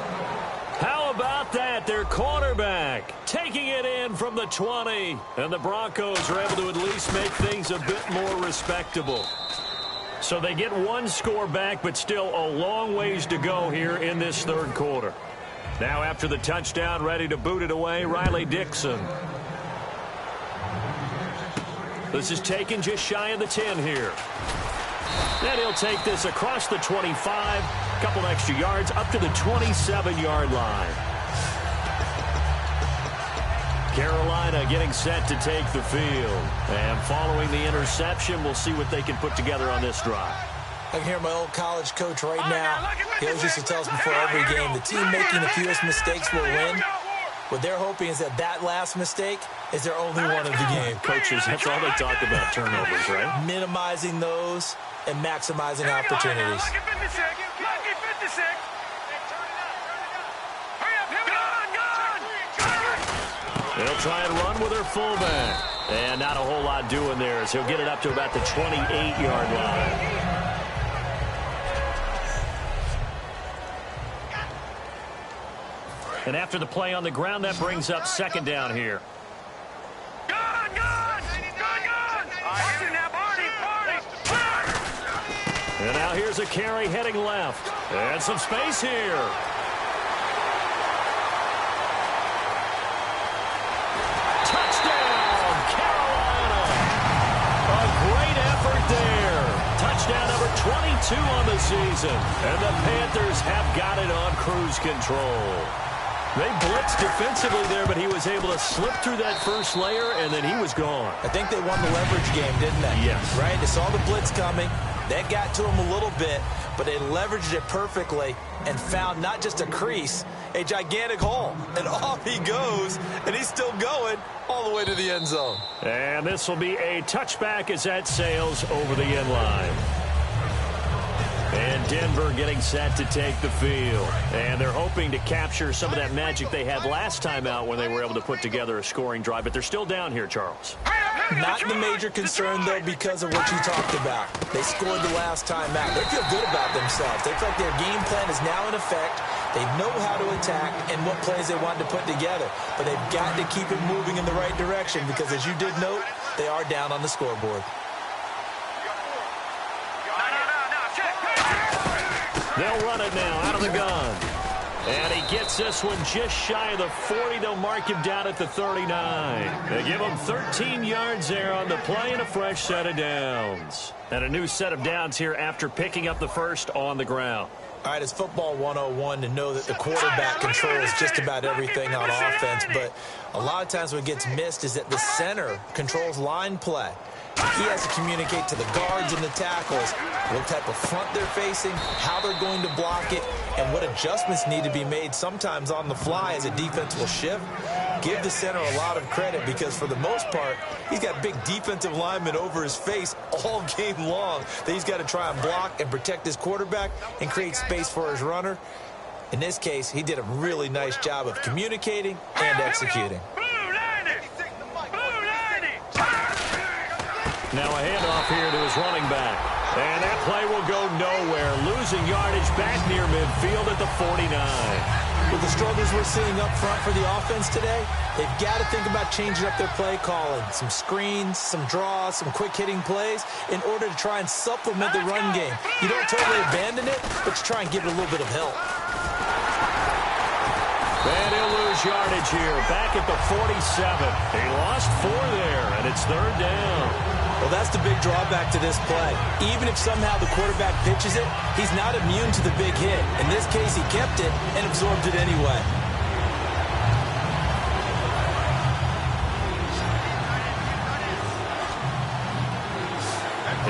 How about that? Their quarterback taking it in from the 20. And the Broncos are able to at least make things a bit more respectable. So they get one score back, but still a long ways to go here in this 3rd quarter. Now after the touchdown, ready to boot it away, Riley Dixon. This is taken just shy of the 10 here. And he'll take this across the 25, a couple extra yards, up to the 27-yard line. Carolina getting set to take the field. And following the interception, we'll see what they can put together on this drive. I can hear my old college coach right now. He always used to tell us before every game, the team making the fewest mistakes will win. What they're hoping is that that last mistake is their only one of the game. Coaches, that's all they talk about, turnovers, right? Minimizing those and maximizing opportunities. Lucky 56. Lucky 56. Hurry up. Here we go. They'll try and run with their fullback. And not a whole lot doing there as he'll get it up to about the 28-yard line. And after the play on the ground, that brings up 2nd down here. Gun! Watch it now, Barney! And now here's a carry heading left. And some space here. Touchdown, Carolina! A great effort there. Touchdown number 22 on the season. And the Panthers have got it on cruise control. They blitzed defensively there, but he was able to slip through that first layer, and then he was gone. I think they won the leverage game, didn't they? Yes. Right? They saw the blitz coming. That got to him a little bit, but they leveraged it perfectly and found not just a crease, a gigantic hole. And off he goes, and he's still going all the way to the end zone. And this will be a touchback as that sails over the end line. And Denver getting set to take the field. And they're hoping to capture some of that magic they had last time out when they were able to put together a scoring drive. But they're still down here, Charles. Not the major concern, though, because of what you talked about. They scored the last time out. They feel good about themselves. They feel like their game plan is now in effect. They know how to attack and what plays they want to put together. But they've got to keep it moving in the right direction because, as you did note, they are down on the scoreboard. They'll run it now out of the gun. And he gets this one just shy of the 40. They'll mark him down at the 39. They give him 13 yards there on the play and a fresh set of downs. And a new set of downs here after picking up the first on the ground. All right, it's football 101 to know that the quarterback controls just about everything on offense, but a lot of times what gets missed is that the center controls line play. He has to communicate to the guards and the tackles what type of front they're facing, how they're going to block it, and what adjustments need to be made sometimes on the fly as a defense will shift. Give the center a lot of credit because for the most part, he's got big defensive linemen over his face all game long that he's got to try and block and protect his quarterback and create space for his runner. In this case, he did a really nice job of communicating and executing. Now a handoff here to his running back. And that play will go nowhere. Losing yardage back near midfield at the 49. With the struggles we're seeing up front for the offense today, they've got to think about changing up their play calling. Some screens, some draws, some quick-hitting plays in order to try and supplement the run game. You don't totally abandon it, but you try and give it a little bit of help. And he'll lose yardage here, back at the 47. He lost 4 there, and it's 3rd down. Well, that's the big drawback to this play. Even if somehow the quarterback pitches it, he's not immune to the big hit. In this case, he kept it and absorbed it anyway.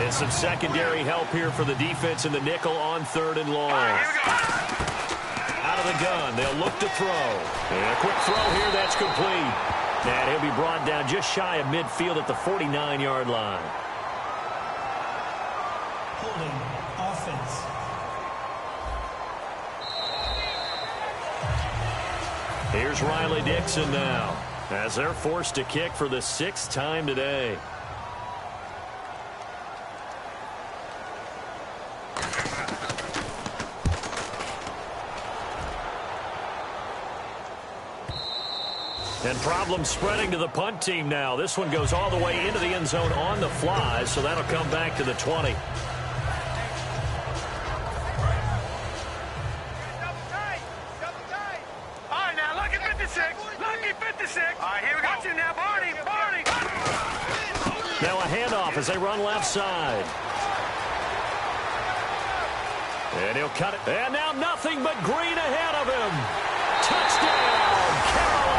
And some secondary help here for the defense in the nickel on 3rd and long. Out of the gun, they'll look to throw. And a quick throw here, that's complete. And he'll be brought down just shy of midfield at the 49-yard line. Holding offense. Here's Riley Dixon now, as they're forced to kick for the 6th time today. And problems spreading to the punt team now. This one goes all the way into the end zone on the fly, so that'll come back to the 20. All right, now, lucky 56. Lucky 56. All right, here we go. Watch it now, Barney. Now a handoff as they run left side. And he'll cut it. And now nothing but green ahead of him. Touchdown, Carolina.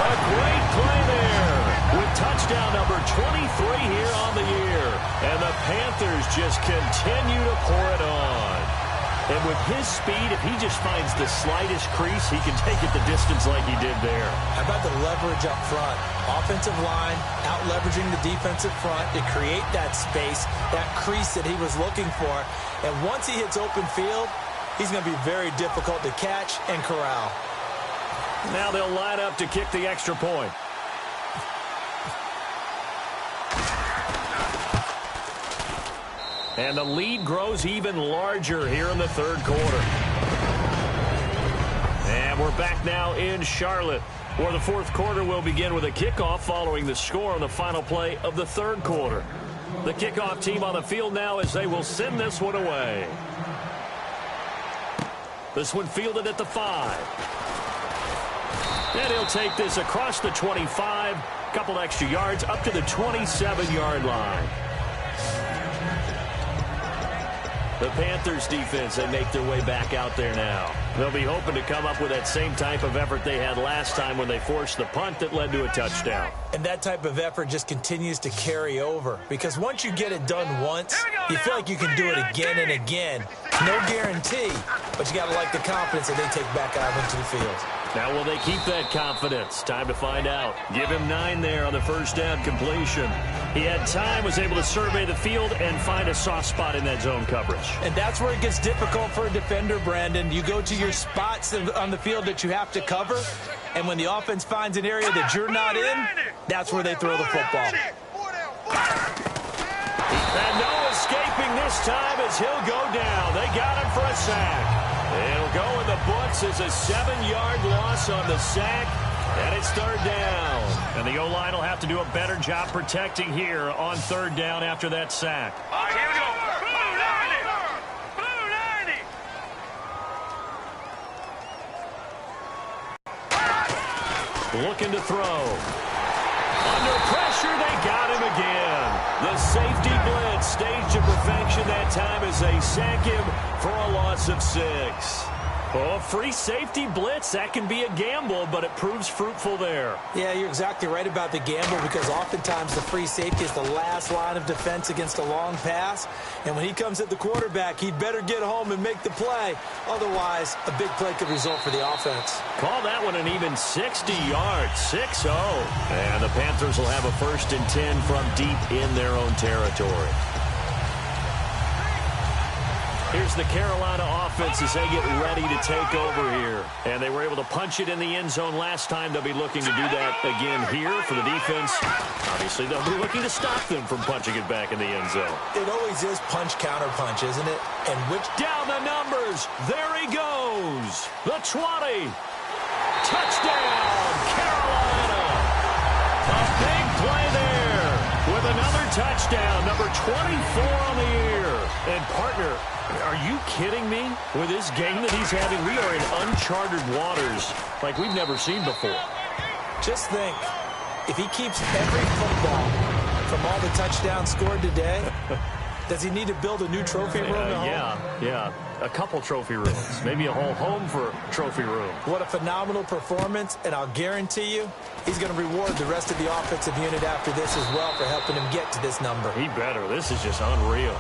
A great play there with touchdown number 23 here on the year. And the Panthers just continue to pour it on. And with his speed, if he just finds the slightest crease, he can take it the distance like he did there. How about the leverage up front? Offensive line out-leveraging the defensive front to create that space, that crease that he was looking for. And once he hits open field, he's going to be very difficult to catch and corral. Now they'll line up to kick the extra point. And the lead grows even larger here in the 3rd quarter. And we're back now in Charlotte, where the 4th quarter will begin with a kickoff following the score on the final play of the 3rd quarter. The kickoff team on the field now as they will send this one away. This one fielded at the 5. And he'll take this across the 25, couple extra yards up to the 27-yard line. The Panthers defense, they make their way back out there now. They'll be hoping to come up with that same type of effort they had last time when they forced the punt that led to a touchdown. And that type of effort just continues to carry over because once you get it done once, you feel like you can do it again and again. No guarantee, but you got to like the confidence that they take back out into the field. Now, will they keep that confidence? Time to find out. Give him 9 there on the first down completion. He had time, was able to survey the field and find a soft spot in that zone coverage. And that's where it gets difficult for a defender, Brandon. You go to your spots on the field that you have to cover, and when the offense finds an area that you're not in, that's where they throw the football. And no escaping this time as he'll go down. They got him for a sack. It'll go in the books as a 7-yard loss on the sack, and it's 3rd down. And the O-line will have to do a better job protecting here on 3rd down after that sack. All right, here we go. Blue 90. Looking to throw. Under pressure, they got him again. The safety blitz staged to perfection that time as they sack him for a loss of 6. Oh, free safety blitz, that can be a gamble, but it proves fruitful there. Yeah, you're exactly right about the gamble because oftentimes the free safety is the last line of defense against a long pass. And when he comes at the quarterback, he'd better get home and make the play. Otherwise, a big play could result for the offense. Call that one an even 60 yards, 6-0. And the Panthers will have a 1st and 10 from deep in their own territory. Here's the Carolina offense as they get ready to take over here. And they were able to punch it in the end zone last time. They'll be looking to do that again here for the defense. Obviously, they'll be looking to stop them from punching it back in the end zone. It always is punch, counter punch, isn't it? And which... Down the numbers. There he goes. The 20. Touchdown, Carolina. A big play there with another touchdown, number 24 on the year. And partner, are you kidding me? With this game that he's having, we are in uncharted waters like we've never seen before. Just think, if he keeps every football from all the touchdowns scored today, does he need to build a new trophy room at home? Yeah. A couple trophy rooms. Maybe a whole home for trophy room. What a phenomenal performance, and I'll guarantee you he's going to reward the rest of the offensive unit after this as well for helping him get to this number. He better. This is just unreal.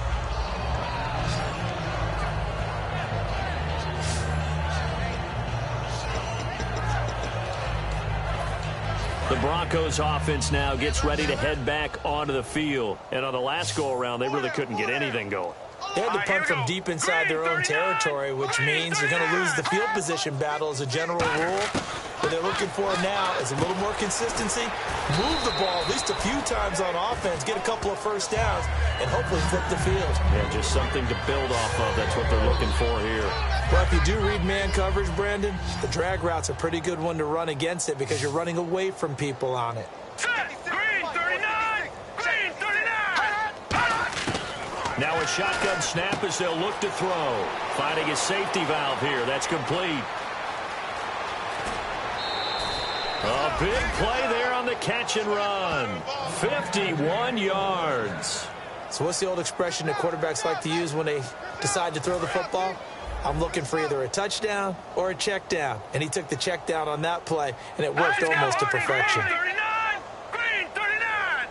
The Broncos offense now gets ready to head back onto the field. And on the last go-around, they really couldn't get anything going. They had to punt from deep inside their own territory, which means you're going to lose the field position battle as a general rule. What they're looking for now is a little more consistency, move the ball at least a few times on offense, get a couple of first downs, and hopefully flip the field. Yeah, just something to build off of. That's what they're looking for here. Well, if you do read man coverage, Brandon, the drag route's a pretty good one to run against it because you're running away from people on it. Green 39! Green 39! Now a shotgun snap as they'll look to throw. Finding a safety valve here. That's complete. A big play there on the catch and run. 51 yards. So what's the old expression that quarterbacks like to use when they decide to throw the football? I'm looking for either a touchdown or a check down. And he took the check down on that play, and it worked almost to perfection. Green 39!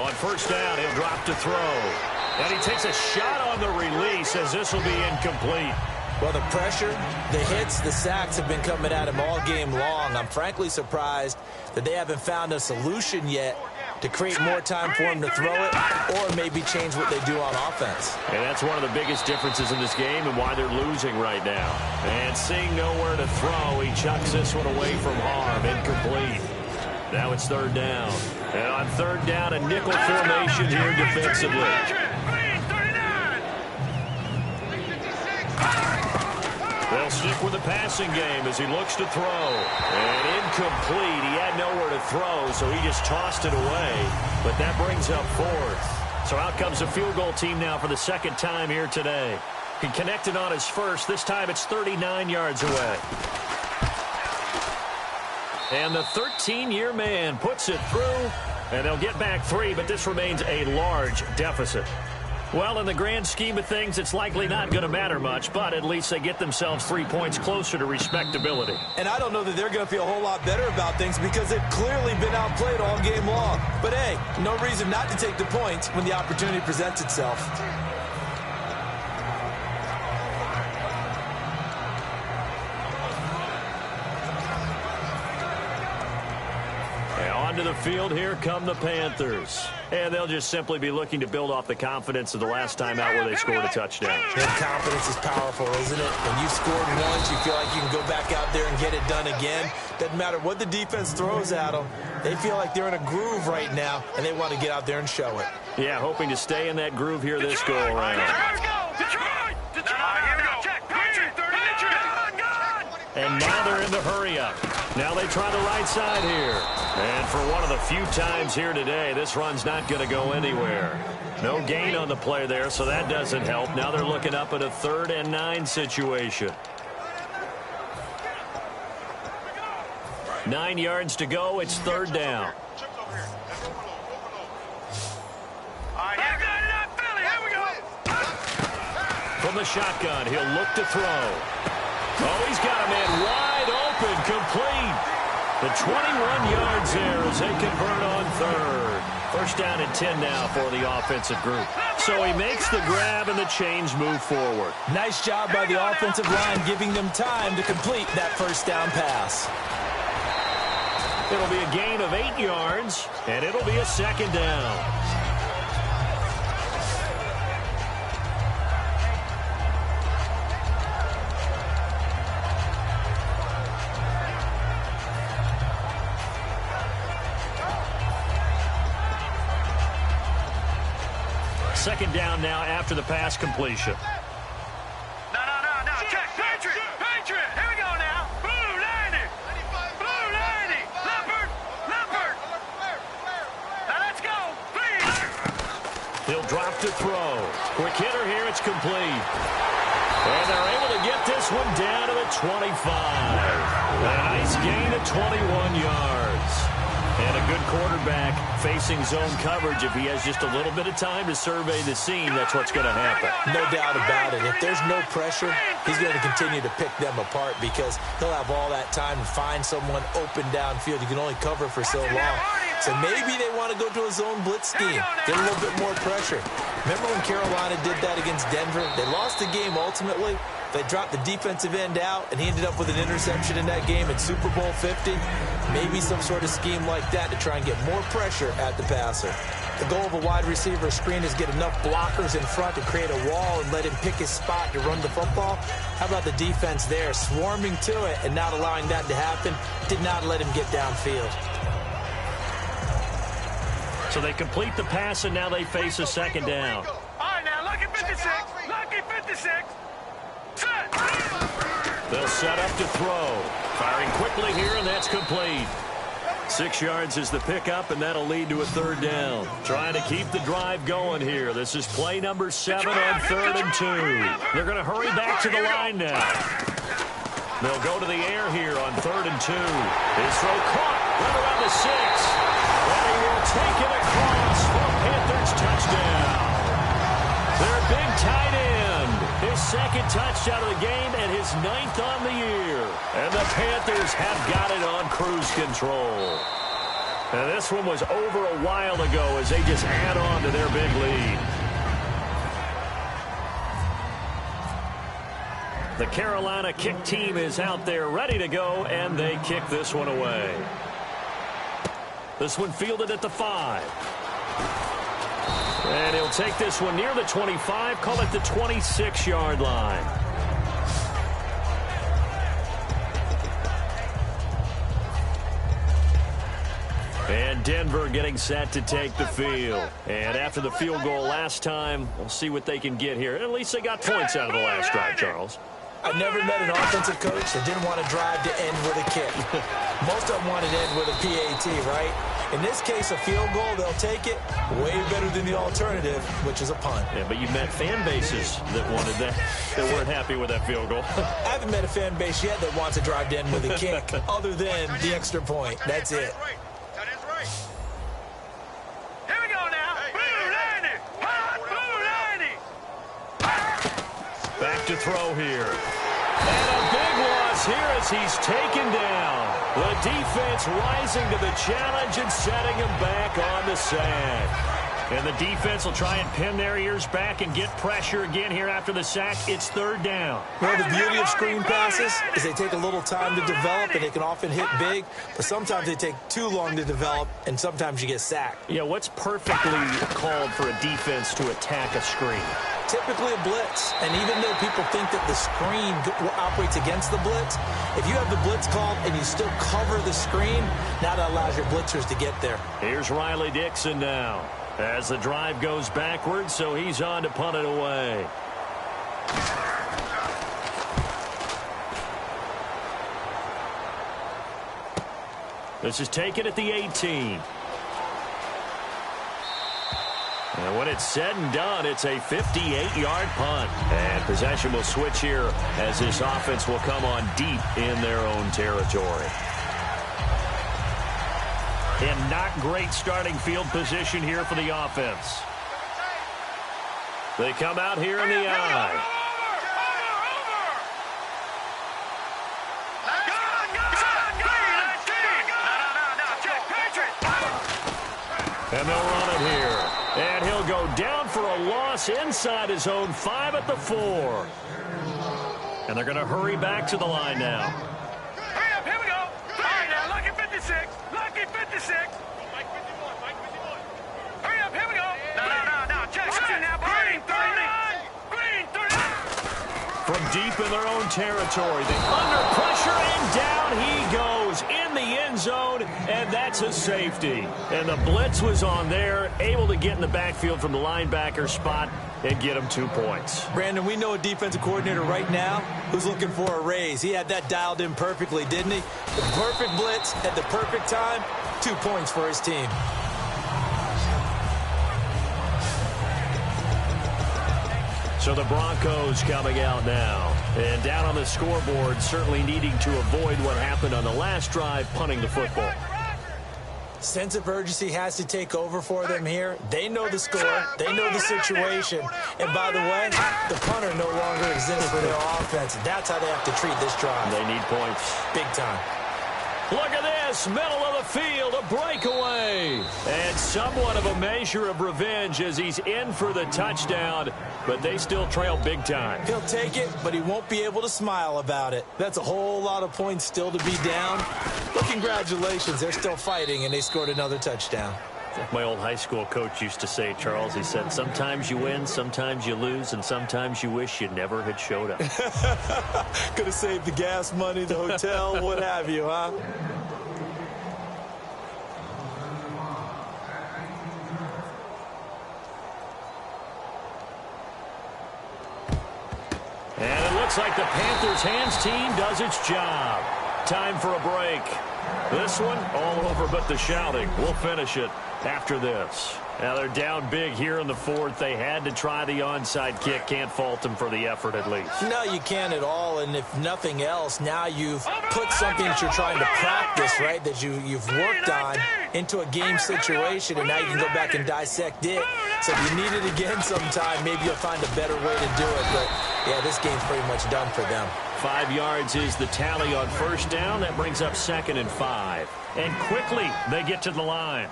On first down, he'll drop to throw. And he takes a shot on the release as this will be incomplete. Well, the pressure, the hits, the sacks have been coming at him all game long. I'm frankly surprised that they haven't found a solution yet to create more time for him to throw it or maybe change what they do on offense. And that's one of the biggest differences in this game and why they're losing right now. And seeing nowhere to throw, he chucks this one away from harm, incomplete. Now it's third down. And on third down, a nickel formation here defensively. They'll stick with the passing game as he looks to throw. And incomplete. He had nowhere to throw, so he just tossed it away. But that brings up fourth. So out comes the field goal team now for the second time here today. He connected on his first. This time it's 39 yards away. And the 13-year man puts it through. And they'll get back 3, but this remains a large deficit. Well, in the grand scheme of things, it's likely not going to matter much, but at least they get themselves 3 points closer to respectability. And I don't know that they're going to feel a whole lot better about things because they've clearly been outplayed all game long. But, hey, no reason not to take the points when the opportunity presents itself. To the field, here come the Panthers. And they'll just simply be looking to build off the confidence of the last time out where they scored a touchdown. That confidence is powerful, isn't it? When you scored once, you feel like you can go back out there and get it done again. Doesn't matter what the defense throws at them. They feel like they're in a groove right now, and they want to get out there and show it. Yeah, hoping to stay in that groove here this go-around. And now they're in the hurry-up. Now they try the right side here. And for one of the few times here today, this run's not going to go anywhere. No gain on the play there, so that doesn't help. Now they're looking up at a 3rd and 9 situation. 9 yards to go. It's third down. From the shotgun, he'll look to throw. Oh, he's got a man wide open, complete. The 21 yards there as they convert on third. First down and 10 now for the offensive group. So he makes the grab and the chains move forward. Nice job by the offensive line giving them time to complete that first down pass. It'll be a gain of 8 yards, and it'll be a second down. Second down now after the pass completion. No. Check. Patriot. Here we go now. Blue 90. Blue 90. Leopard. Now let's go. Please. He'll drop to throw. Quick hitter here. It's complete. And they're able to get this one down to the 25. A nice gain of 21 yards. And a good quarterback facing zone coverage. If he has just a little bit of time to survey the scene, that's what's going to happen. No doubt about it. If there's no pressure, he's going to continue to pick them apart because he'll have all that time to find someone open downfield. You can only cover for so long. So maybe they want to go to a zone blitz scheme, get a little bit more pressure. Remember when Carolina did that against Denver? They lost the game ultimately. They dropped the defensive end out, and he ended up with an interception in that game in Super Bowl 50. Maybe some sort of scheme like that to try and get more pressure at the passer. The goal of a wide receiver screen is get enough blockers in front to create a wall and let him pick his spot to run the football. How about the defense there, swarming to it and not allowing that to happen? Did not let him get downfield. So they complete the pass, and now they face a second down. All right, now, lucky 56. Lucky 56. Set. They'll set up to throw. Firing quickly here, and that's complete. 6 yards is the pickup, and that'll lead to a third down. Trying to keep the drive going here. This is play number 7 on 3rd and 2. They're going to hurry back to the line now. They'll go to the air here on 3rd and 2. His throw caught right around the 6. And he will take it across for Panthers touchdown. Their big tight end. His second touchdown of the game and his 9th on the year. And the Panthers have got it on cruise control. And this one was over a while ago as they just add on to their big lead. The Carolina kick team is out there ready to go, and they kick this one away. This one fielded at the 5. And he'll take this one near the 25, call it the 26-yard line. And Denver getting set to take the field. And after the field goal last time, we'll see what they can get here. At least they got points out of the last drive, Charles. I've never met an offensive coach that didn't want to drive to end with a kick. Most of them wanted to end with a PAT, right? In this case, a field goal, they'll take it. Way better than the alternative, which is a punt. Yeah, but you met fan bases that wanted that, that weren't happy with that field goal. I haven't met a fan base yet that wants to drive to end with a kick, other than the extra point. That's it. Here we go now. Blue 90. Blue 90. Back to throw here. And a big loss here as he's taken down. The defense rising to the challenge and setting him back on the sack. And the defense will try and pin their ears back and get pressure again here after the sack. It's 3rd down. Well, the beauty of screen passes is they take a little time to develop, and they can often hit big, but sometimes they take too long to develop, and sometimes you get sacked. Yeah, what's perfectly called for a defense to attack a screen? Typically a blitz, and even though people think that the screen operates against the blitz, if you have the blitz called and you still cover the screen, now that allows your blitzers to get there. Here's Riley Dixon now as the drive goes backwards, so he's on to punt it away. This is taken at the 18. And when it's said and done, it's a 58-yard punt. And possession will switch here as this offense will come on deep in their own territory. And not great starting field position here for the offense. They come out here in the eye. And they'll run it here. And he'll go down for a loss inside his own 5 at the 4. And they're going to hurry back to the line now. Hurry up, here we go. All right, now, lucky 56. Lucky 56. Mike 51, Mike 51. Hurry up, here we go. No. Check now. Green 39. Green 39. From deep in their own territory, they under pressure, and down he goes in the end zone, and that's a safety. And the blitz was on there, able to get in the backfield from the linebacker spot and get him 2 points. Brandon, we know a defensive coordinator right now who's looking for a raise. He had that dialed in perfectly, didn't he? The perfect blitz at the perfect time, 2 points for his team. So the Broncos coming out now. And down on the scoreboard, certainly needing to avoid what happened on the last drive, punting the football. Sense of urgency has to take over for them here. They know the score. They know the situation. And by the way, the punter no longer exists for their offense. That's how they have to treat this drive. They need points. Big time. Look at this, middle of the field, a breakaway. And somewhat of a measure of revenge as he's in for the touchdown, but they still trail big time. He'll take it, but he won't be able to smile about it. That's a whole lot of points still to be down. But congratulations, they're still fighting, and they scored another touchdown. My old high school coach used to say, Charles, he said, sometimes you win, sometimes you lose, and sometimes you wish you never had showed up. Could have saved the gas money, the hotel, what have you, huh? And it looks like the Panthers' hands team does its job. Time for a break. This one, all over but the shouting. We'll finish it after this. Now they're down big here in the 4th. They had to try the onside kick. Can't fault them for the effort at least. No, you can't at all. And if nothing else, now you've put something that you're trying to practice, right, that you've worked on into a game situation, and now you can go back and dissect it. So if you need it again sometime, maybe you'll find a better way to do it. But, yeah, this game's pretty much done for them. 5 yards is the tally on first down. That brings up 2nd and 5. And quickly, they get to the line.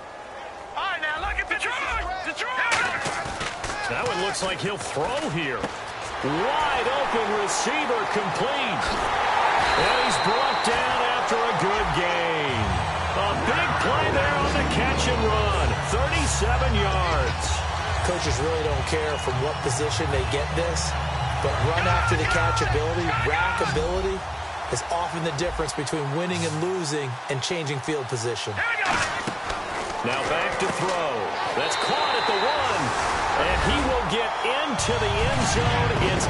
All right, now, look at Detroit. Now it looks like he'll throw here. Wide open receiver complete. And he's brought down after a good gain. A big play there on the catch and run. 37 yards. Coaches really don't care from what position they get this. But run after the catch ability, rack ability, is often the difference between winning and losing and changing field position. Now back to throw. That's caught at the 1. And he will get into the end zone. It's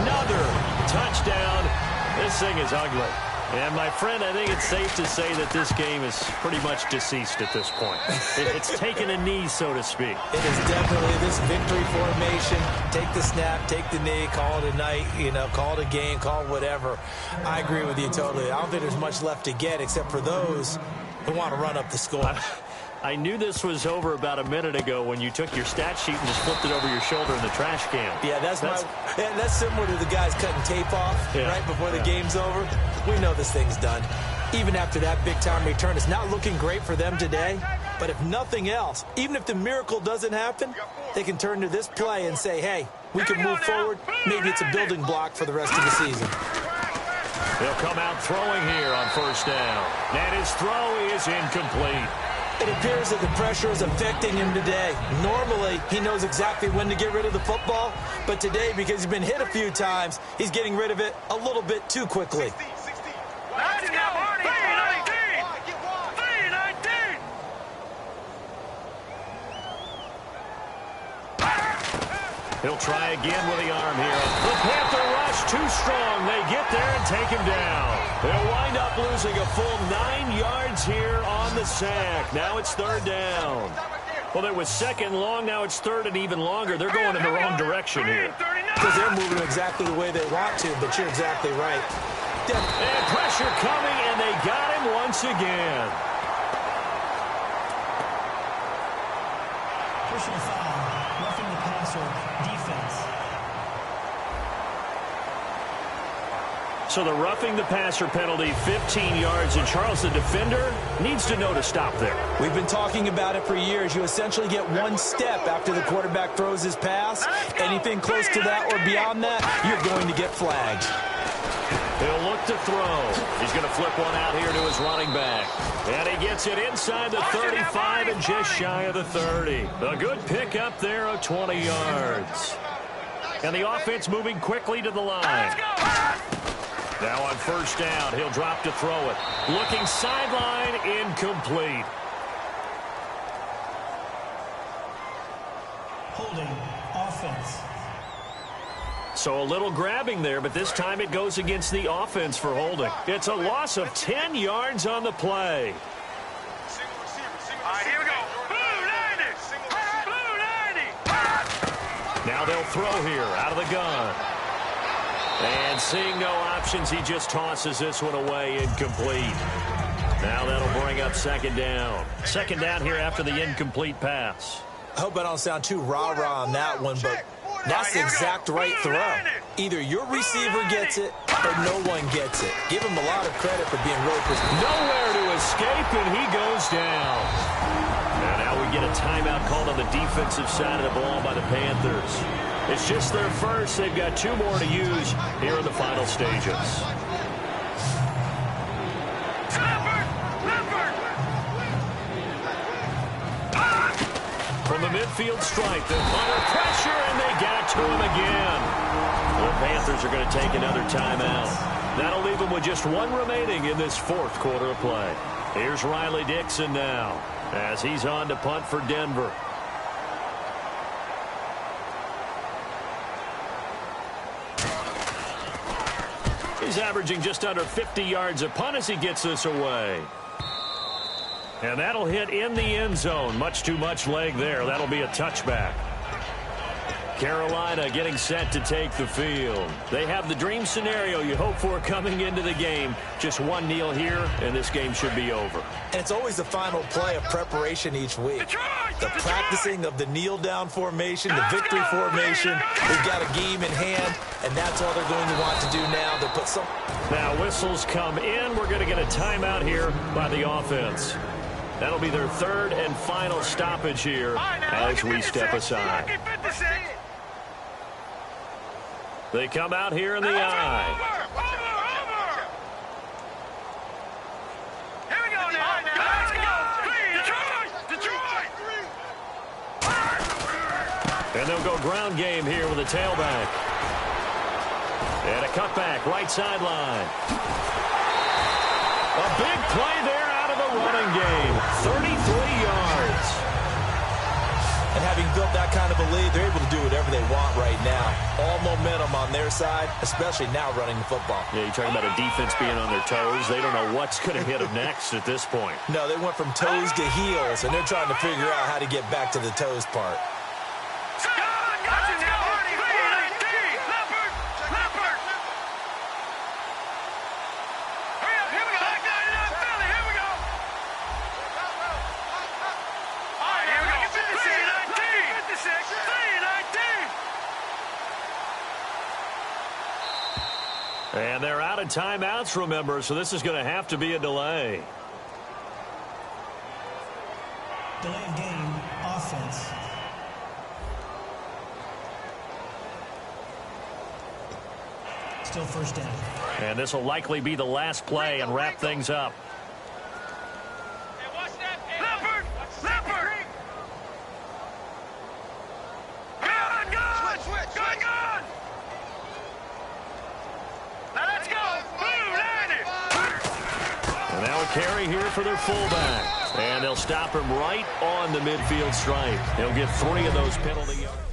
another touchdown. This thing is ugly. And, my friend, I think it's safe to say that this game is pretty much deceased at this point. It's taken a knee, so to speak. It is definitely this victory formation. Take the snap, take the knee, call it a night, call it a game, call it whatever. I agree with you totally. I don't think there's much left to get except for those who want to run up the score. I knew this was over about a minute ago when you took your stat sheet and just flipped it over your shoulder in the trash can. Yeah, that's similar to the guys cutting tape off right before the game's over. We know this thing's done. Even after that big-time return, it's not looking great for them today. But if nothing else, even if the miracle doesn't happen, they can turn to this play and say, hey, we can move forward. Maybe it's a building block for the rest of the season. He'll come out throwing here on first down. And his throw is incomplete. It appears that the pressure is affecting him today. Normally, he knows exactly when to get rid of the football, but today, because he's been hit a few times, he's getting rid of it a little bit too quickly. Let's go, Marty. 319. He'll try again with the arm here. The Panther rush too strong. They get there and take him down. They'll wind up losing a full 9 yards here on the sack. Now it's 3rd down. Well, it was 2nd long. Now it's 3rd and even longer. They're going in the wrong direction here. Because they're moving exactly the way they want to, but you're exactly right. And pressure coming, and they got him once again. Personal foul, roughing the passer, defense. So the roughing the passer penalty, 15 yards, and Charles, the defender, needs to know to stop there. We've been talking about it for years. You essentially get one step after the quarterback throws his pass. Anything close to that or beyond that, you're going to get flagged. He'll look to throw. He's going to flip one out here to his running back. And he gets it inside the 35 and just shy of the 30. A good pick up there of 20 yards. And the offense moving quickly to the line. Now on first down, he'll drop to throw it. Looking sideline, incomplete. Holding, offense. So a little grabbing there, but this time it goes against the offense for holding. It's a loss of 10 yards on the play. All right, here we go. Blue 90. Blue 90. Now they'll throw here out of the gun. And seeing no options, he just tosses this one away, incomplete. Now that'll bring up second down. Second down here after the incomplete pass. I hope I don't sound too rah-rah on that one, but that's the exact right throw. Either your receiver gets it or no one gets it. Give him a lot of credit for being really precise. Nowhere to escape, and he goes down. And now we get a timeout called on the defensive side of the ball by the Panthers. It's just their first. They've got 2 more to use here in the final stages. From the midfield stripe, they're under pressure, and they got to him again. The Panthers are going to take another timeout. That'll leave them with just 1 remaining in this 4th quarter of play. Here's Riley Dixon now as he's on to punt for Denver. He's averaging just under 50 yards a punt as he gets this away. And that'll hit in the end zone. Much too much leg there. That'll be a touchback. Carolina getting set to take the field. They have the dream scenario you hope for coming into the game. Just 1 kneel here, and this game should be over. And it's always the final play of preparation each week. The practicing of the kneel-down formation, the victory formation. They've got a game in hand, and that's all they're going to want to do now. They'll put some... Now whistles come in. We're going to get a timeout here by the offense. That'll be their 3rd and final stoppage here as we step aside. They come out here in the eye. Here we go now. Let's go. Detroit. And they'll go ground game here with a tailback. And a cutback, right sideline. A big play there out of the running game. 33 yards. And having built that kind of a lead, they're able to do whatever they want right now. All momentum on their side, especially now running the football. Yeah, you're talking about a defense being on their toes. They don't know what's going to hit them next at this point. No, they went from toes to heels, and they're trying to figure out how to get back to the toes part. And they're out of timeouts, remember, so this is going to have to be a delay. Delay of game, offense. Still first down. And this will likely be the last play and wrap things up. Carry here for their fullback. And they'll stop him right on the midfield stripe. He'll get 3 of those penalty yards.